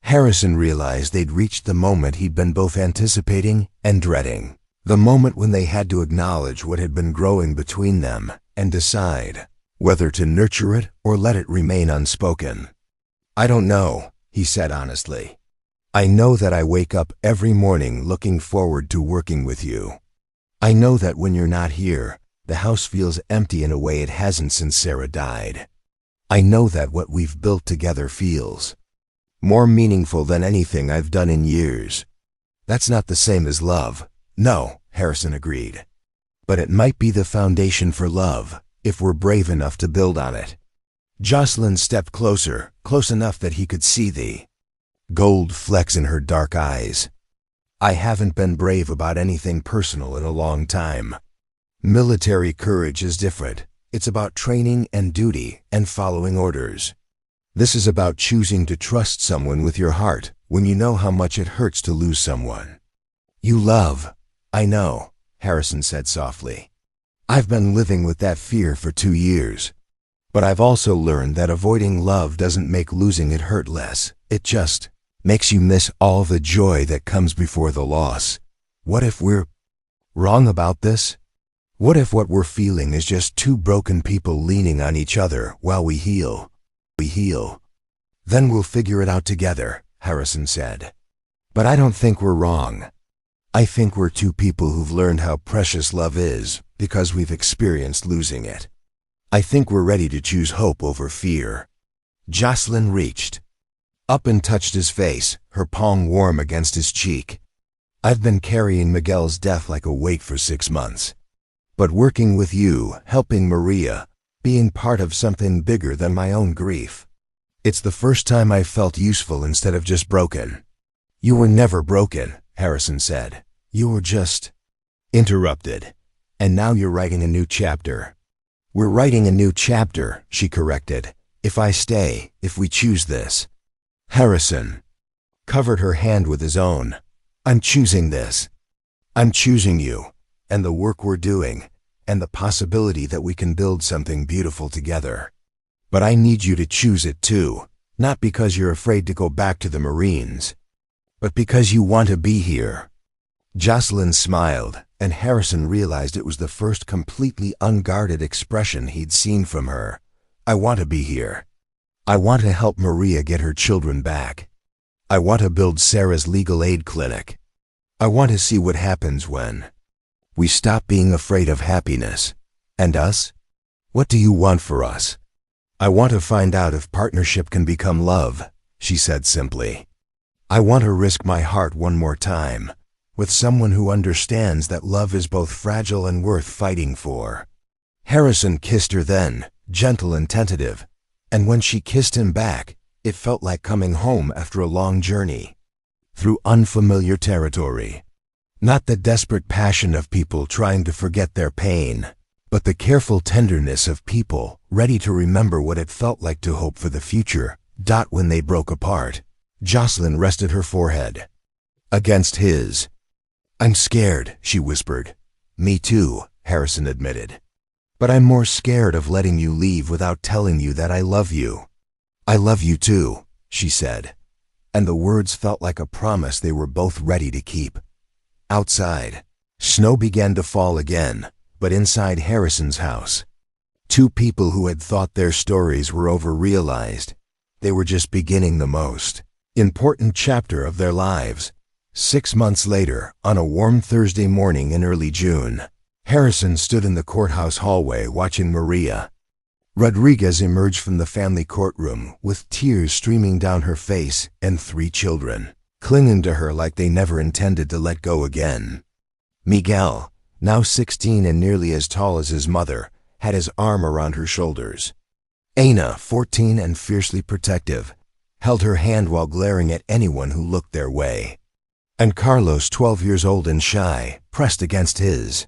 Harrison realized they'd reached the moment he'd been both anticipating and dreading. The moment when they had to acknowledge what had been growing between them and decide whether to nurture it or let it remain unspoken. I don't know, he said honestly. I know that I wake up every morning looking forward to working with you. I know that when you're not here, the house feels empty in a way it hasn't since Sarah died. I know that what we've built together feels more meaningful than anything I've done in years. That's not the same as love. No, Harrison agreed. But it might be the foundation for love, if we're brave enough to build on it. Jocelyn stepped closer, close enough that he could see the gold flecks in her dark eyes. I haven't been brave about anything personal in a long time. Military courage is different. It's about training and duty and following orders. This is about choosing to trust someone with your heart when you know how much it hurts to lose someone you love. I know, Harrison said softly. I've been living with that fear for 2 years. But I've also learned that avoiding love doesn't make losing it hurt less. It just makes you miss all the joy that comes before the loss. What if we're wrong about this? What if what we're feeling is just two broken people leaning on each other while we heal? Then we'll figure it out together, Harrison said. But I don't think we're wrong. I think we're two people who've learned how precious love is because we've experienced losing it. I think we're ready to choose hope over fear. Jocelyn reached up and touched his face, her palm warm against his cheek. I've been carrying Miguel's death like a weight for 6 months. But working with you, helping Maria, being part of something bigger than my own grief. It's the first time I've felt useful instead of just broken. You were never broken, Harrison said. You were just interrupted. And now you're writing a new chapter. We're writing a new chapter, she corrected. If I stay, if we choose this. Harrison covered her hand with his own. I'm choosing this. I'm choosing you, and the work we're doing, and the possibility that we can build something beautiful together. But I need you to choose it too, not because you're afraid to go back to the Marines, but because you want to be here. Jocelyn smiled, and Harrison realized it was the first completely unguarded expression he'd seen from her. I want to be here. I want to help Maria get her children back. I want to build Sarah's legal aid clinic. I want to see what happens when we stop being afraid of happiness. And us? What do you want for us? I want to find out if partnership can become love, she said simply. I want to risk my heart one more time, with someone who understands that love is both fragile and worth fighting for. Harrison kissed her then, gentle and tentative, and when she kissed him back, it felt like coming home after a long journey through unfamiliar territory. Not the desperate passion of people trying to forget their pain, but the careful tenderness of people ready to remember what it felt like to hope for the future. When they broke apart, Jocelyn rested her forehead against his. "I'm scared," she whispered. "Me too," Harrison admitted. "But I'm more scared of letting you leave without telling you that I love you." "I love you too," she said, and the words felt like a promise they were both ready to keep. Outside, snow began to fall again, but inside Harrison's house, two people who had thought their stories were over realized they were just beginning the most important chapter of their lives. 6 months later, on a warm Thursday morning in early June, Harrison stood in the courthouse hallway watching Maria Rodriguez emerge from the family courtroom with tears streaming down her face and 3 children clinging to her like they never intended to let go again. Miguel, now 16 and nearly as tall as his mother, had his arm around her shoulders. Ana, 14 and fiercely protective, held her hand while glaring at anyone who looked their way. And Carlos, 12 years old and shy, pressed against his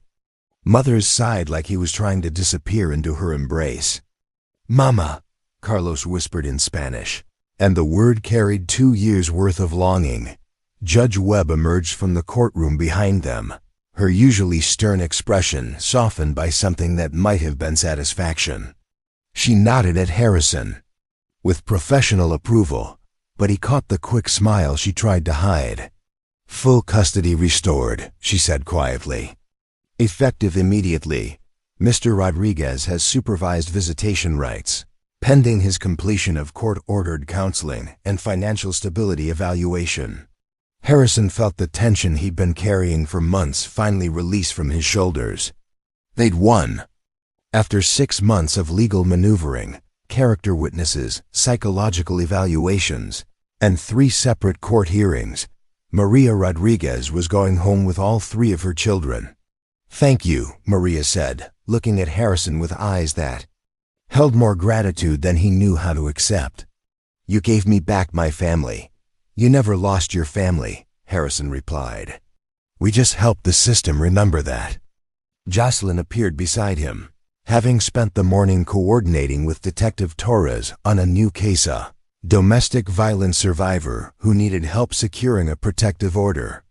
mother's side like he was trying to disappear into her embrace. "Mama," Carlos whispered in Spanish, and the word carried 2 years' worth of longing. Judge Webb emerged from the courtroom behind them, her usually stern expression softened by something that might have been satisfaction. She nodded at Harrison with professional approval, but he caught the quick smile she tried to hide. "Full custody restored," she said quietly. "Effective immediately. Mr. Rodriguez has supervised visitation rights, pending his completion of court-ordered counseling and financial stability evaluation." Harrison felt the tension he'd been carrying for months finally release from his shoulders. They'd won. After 6 months of legal maneuvering, character witnesses, psychological evaluations, and 3 separate court hearings, Maria Rodriguez was going home with all 3 of her children. "Thank you," Maria said, looking at Harrison with eyes that held more gratitude than he knew how to accept. "You gave me back my family." "You never lost your family," Harrison replied. "We just helped the system remember that." Jocelyn appeared beside him, having spent the morning coordinating with Detective Torres on a new case, a domestic violence survivor who needed help securing a protective order.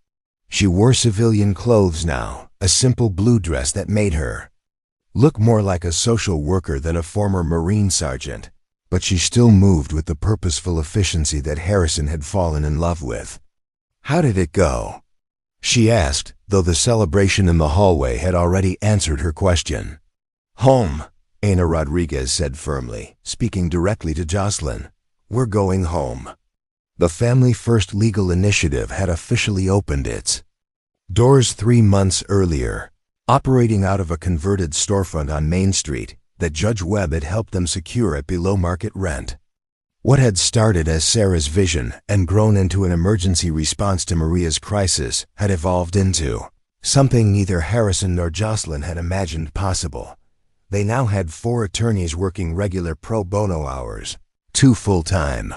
She wore civilian clothes now, a simple blue dress that made her look more like a social worker than a former Marine sergeant, but she still moved with the purposeful efficiency that Harrison had fallen in love with. "How did it go?" she asked, though the celebration in the hallway had already answered her question. "Home," Ana Rodriguez said firmly, speaking directly to Jocelyn. "We're going home." The Family First Legal Initiative had officially opened its doors 3 months earlier, operating out of a converted storefront on Main Street that Judge Webb had helped them secure at below-market rent. What had started as Sarah's vision and grown into an emergency response to Maria's crisis had evolved into something neither Harrison nor Jocelyn had imagined possible. They now had 4 attorneys working regular pro bono hours, 2 full-time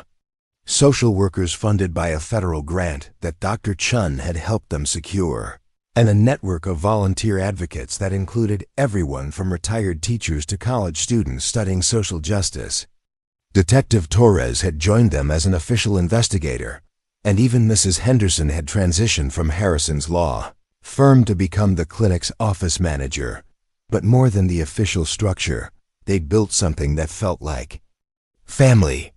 social workers funded by a federal grant that Dr. Chun had helped them secure, and a network of volunteer advocates that included everyone from retired teachers to college students studying social justice. Detective Torres had joined them as an official investigator, and even Mrs. Henderson had transitioned from Harrison's law firm to become the clinic's office manager. But more than the official structure, they'd built something that felt like family.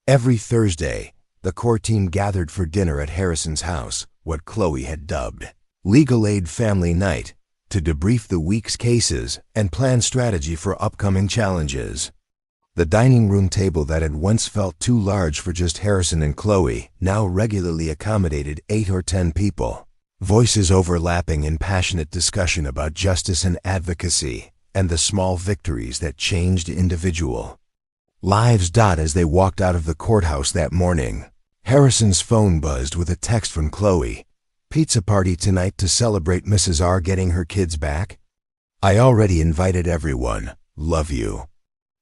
Every Thursday, the core team gathered for dinner at Harrison's house, what Chloe had dubbed Legal Aid Family Night, to debrief the week's cases and plan strategy for upcoming challenges. The dining room table that had once felt too large for just Harrison and Chloe now regularly accommodated 8 or 10 people, voices overlapping in passionate discussion about justice and advocacy and the small victories that changed individual lives. As they walked out of the courthouse that morning, Harrison's phone buzzed with a text from Chloe. Pizza party tonight to celebrate Mrs. R getting her kids back? I already invited everyone. Love you.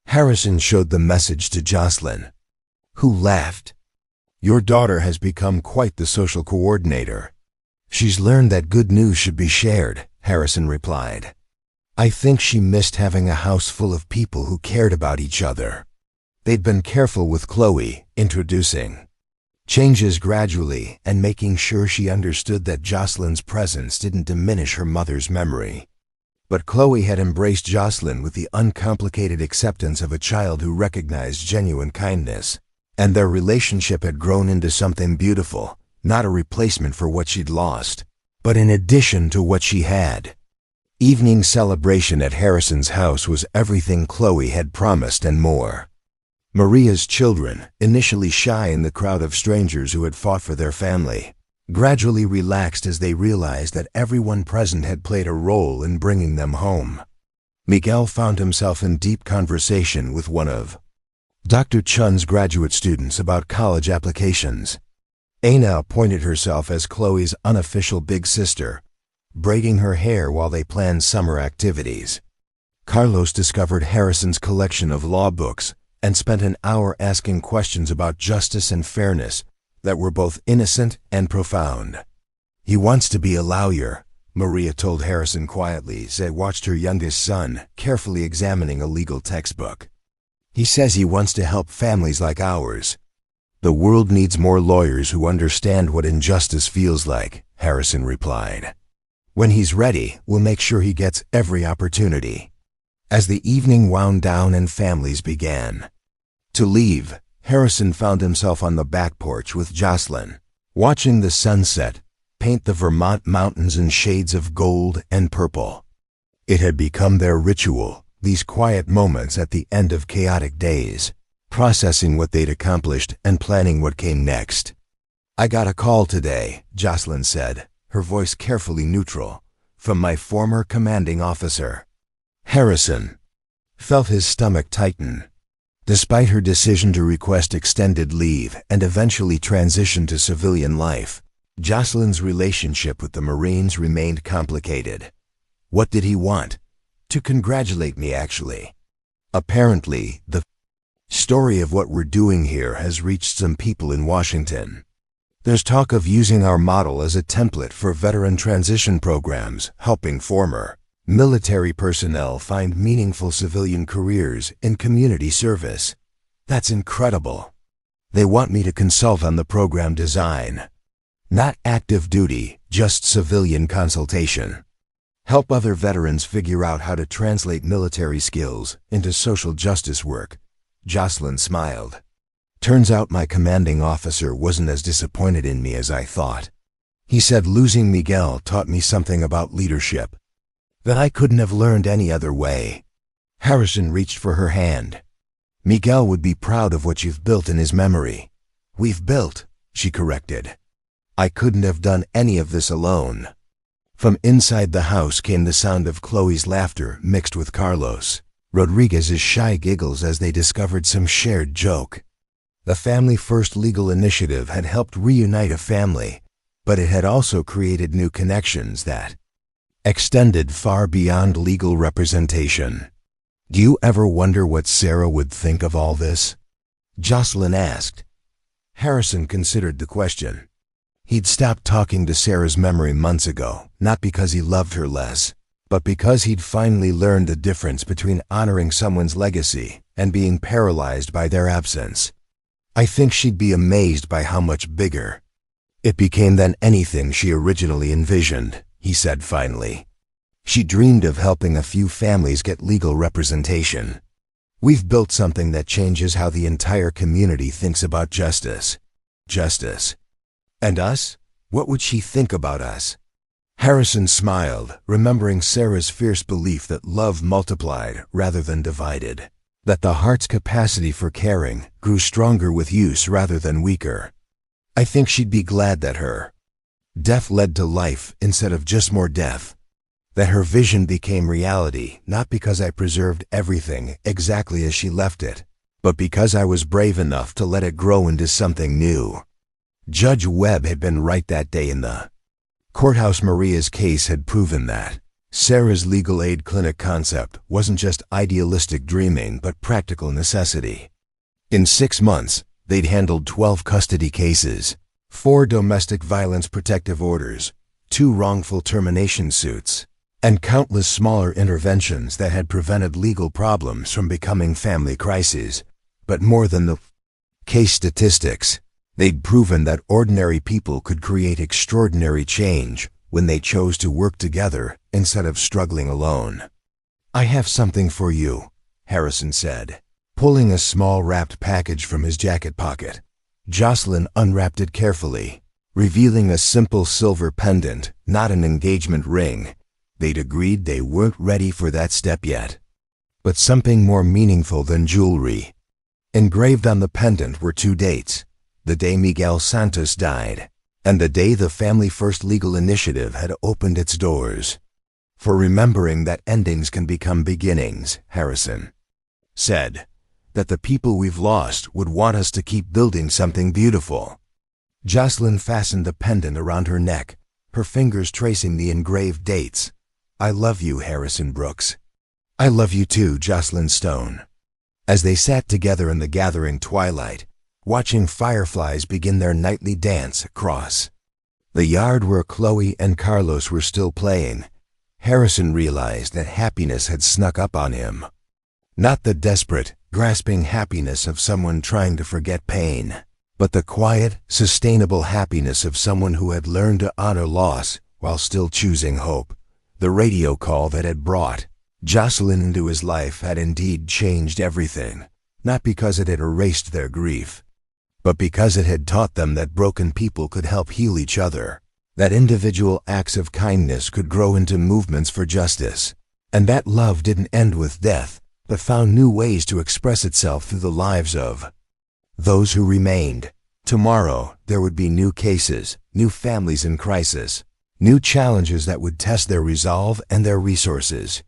Harrison showed the message to Jocelyn, who laughed. Your daughter has become quite the social coordinator. She's learned that good news should be shared, Harrison replied. I think she missed having a house full of people who cared about each other. They'd been careful with Chloe, introducing changes gradually and making sure she understood that Jocelyn's presence didn't diminish her mother's memory. But Chloe had embraced Jocelyn with the uncomplicated acceptance of a child who recognized genuine kindness, and their relationship had grown into something beautiful, not a replacement for what she'd lost, but in addition to what she had. Evening celebration at Harrison's house was everything Chloe had promised and more. Maria's children, initially shy in the crowd of strangers who had fought for their family, gradually relaxed as they realized that everyone present had played a role in bringing them home. Miguel found himself in deep conversation with one of Dr. Chun's graduate students about college applications. Aina appointed herself as Chloe's unofficial big sister, braiding her hair while they planned summer activities. Carlos discovered Harrison's collection of law books and spent an hour asking questions about justice and fairness that were both innocent and profound. He wants to be a lawyer, Maria told Harrison quietly as they watched her youngest son carefully examining a legal textbook. He says he wants to help families like ours. The world needs more lawyers who understand what injustice feels like, Harrison replied. When he's ready, we'll make sure he gets every opportunity. As the evening wound down and families began to leave, Harrison found himself on the back porch with Jocelyn, watching the sunset paint the Vermont mountains in shades of gold and purple. It had become their ritual, these quiet moments at the end of chaotic days, processing what they'd accomplished and planning what came next. I got a call today, Jocelyn said, her voice carefully neutral, from my former commanding officer. Harrison felt his stomach tighten. Despite her decision to request extended leave and eventually transition to civilian life, Jocelyn's relationship with the Marines remained complicated. What did he want? To congratulate me, actually. Apparently, the story of what we're doing here has reached some people in Washington. There's talk of using our model as a template for veteran transition programs, helping former military personnel find meaningful civilian careers in community service. That's incredible. They want me to consult on the program design. Not active duty, just civilian consultation. Help other veterans figure out how to translate military skills into social justice work. Jocelyn smiled. Turns out my commanding officer wasn't as disappointed in me as I thought. He said losing Miguel taught me something about leadership that I couldn't have learned any other way. Harrison reached for her hand. Miguel would be proud of what you've built in his memory. We've built, she corrected. I couldn't have done any of this alone. From inside the house came the sound of Chloe's laughter mixed with Carlos Rodriguez's shy giggles as they discovered some shared joke. The Family First legal initiative had helped reunite a family, but it had also created new connections that extended far beyond legal representation. Do you ever wonder what Sarah would think of all this? Jocelyn asked. Harrison considered the question. He'd stopped talking to Sarah's memory months ago, not because he loved her less, but because he'd finally learned the difference between honoring someone's legacy and being paralyzed by their absence. I think she'd be amazed by how much bigger it became than anything she originally envisioned, he said finally. She dreamed of helping a few families get legal representation. We've built something that changes how the entire community thinks about justice. Justice. And us? What would she think about us? Harrison smiled, remembering Sarah's fierce belief that love multiplied rather than divided, that the heart's capacity for caring grew stronger with use rather than weaker. I think she'd be glad that her death led to life instead of just more death, that her vision became reality not because I preserved everything exactly as she left it, but because I was brave enough to let it grow into something new. Judge Webb had been right that day in the Courthouse Maria's case had proven that. Sarah's legal aid clinic concept wasn't just idealistic dreaming but practical necessity. In 6 months, they'd handled 12 custody cases, 4 domestic violence protective orders, 2 wrongful termination suits, and countless smaller interventions that had prevented legal problems from becoming family crises. But more than the case statistics, they'd proven that ordinary people could create extraordinary change when they chose to work together instead of struggling alone. "I have something for you," Harrison said, pulling a small wrapped package from his jacket pocket. Jocelyn unwrapped it carefully, revealing a simple silver pendant, not an engagement ring. They'd agreed they weren't ready for that step yet. But something more meaningful than jewelry. Engraved on the pendant were 2 dates: the day Miguel Santos died, and the day the Family First Legal Initiative had opened its doors. "For remembering that endings can become beginnings," Harrison said, "that the people we've lost would want us to keep building something beautiful." Jocelyn fastened the pendant around her neck, her fingers tracing the engraved dates. "I love you, Harrison Brooks." "I love you too, Jocelyn Stone." As they sat together in the gathering twilight, watching fireflies begin their nightly dance across the yard where Chloe and Carlos were still playing, Harrison realized that happiness had snuck up on him. Not the desperate, grasping happiness of someone trying to forget pain, but the quiet, sustainable happiness of someone who had learned to honor loss while still choosing hope. The radio call that had brought Jocelyn into his life had indeed changed everything, not because it had erased their grief, but because it had taught them that broken people could help heal each other, that individual acts of kindness could grow into movements for justice, and that love didn't end with death, but found new ways to express itself through the lives of those who remained. Tomorrow, there would be new cases, new families in crisis, new challenges that would test their resolve and their resources.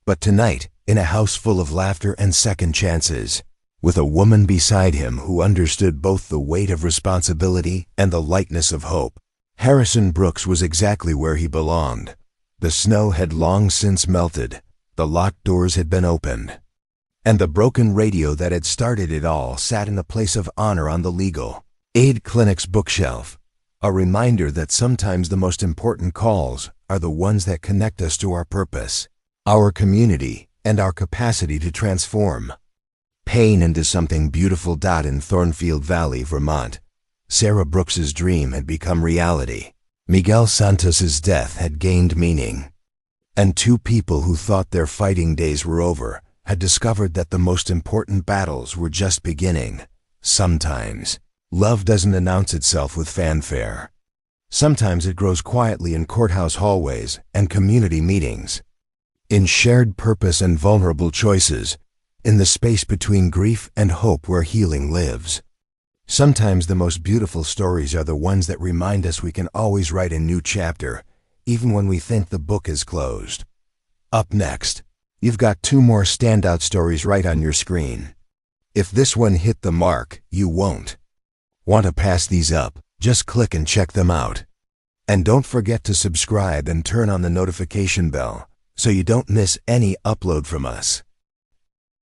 But tonight, in a house full of laughter and second chances, with a woman beside him who understood both the weight of responsibility and the lightness of hope, Harrison Brooks was exactly where he belonged. The snow had long since melted, the locked doors had been opened, and the broken radio that had started it all sat in a place of honor on the legal aid clinic's bookshelf, a reminder that sometimes the most important calls are the ones that connect us to our purpose, our community, and our capacity to transform pain into something beautiful. In Thornfield Valley, Vermont, Sarah Brooks's dream had become reality. Miguel Santos's death had gained meaning, and 2 people who thought their fighting days were over had discovered that the most important battles were just beginning. Sometimes, love doesn't announce itself with fanfare. Sometimes it grows quietly in courthouse hallways and community meetings, in shared purpose and vulnerable choices, in the space between grief and hope where healing lives. Sometimes the most beautiful stories are the ones that remind us we can always write a new chapter, even when we think the book is closed. Up next, you've got 2 more standout stories right on your screen. If this one hit the mark, you won't want to pass these up. Just click and check them out. And don't forget to subscribe and turn on the notification bell so you don't miss any upload from us.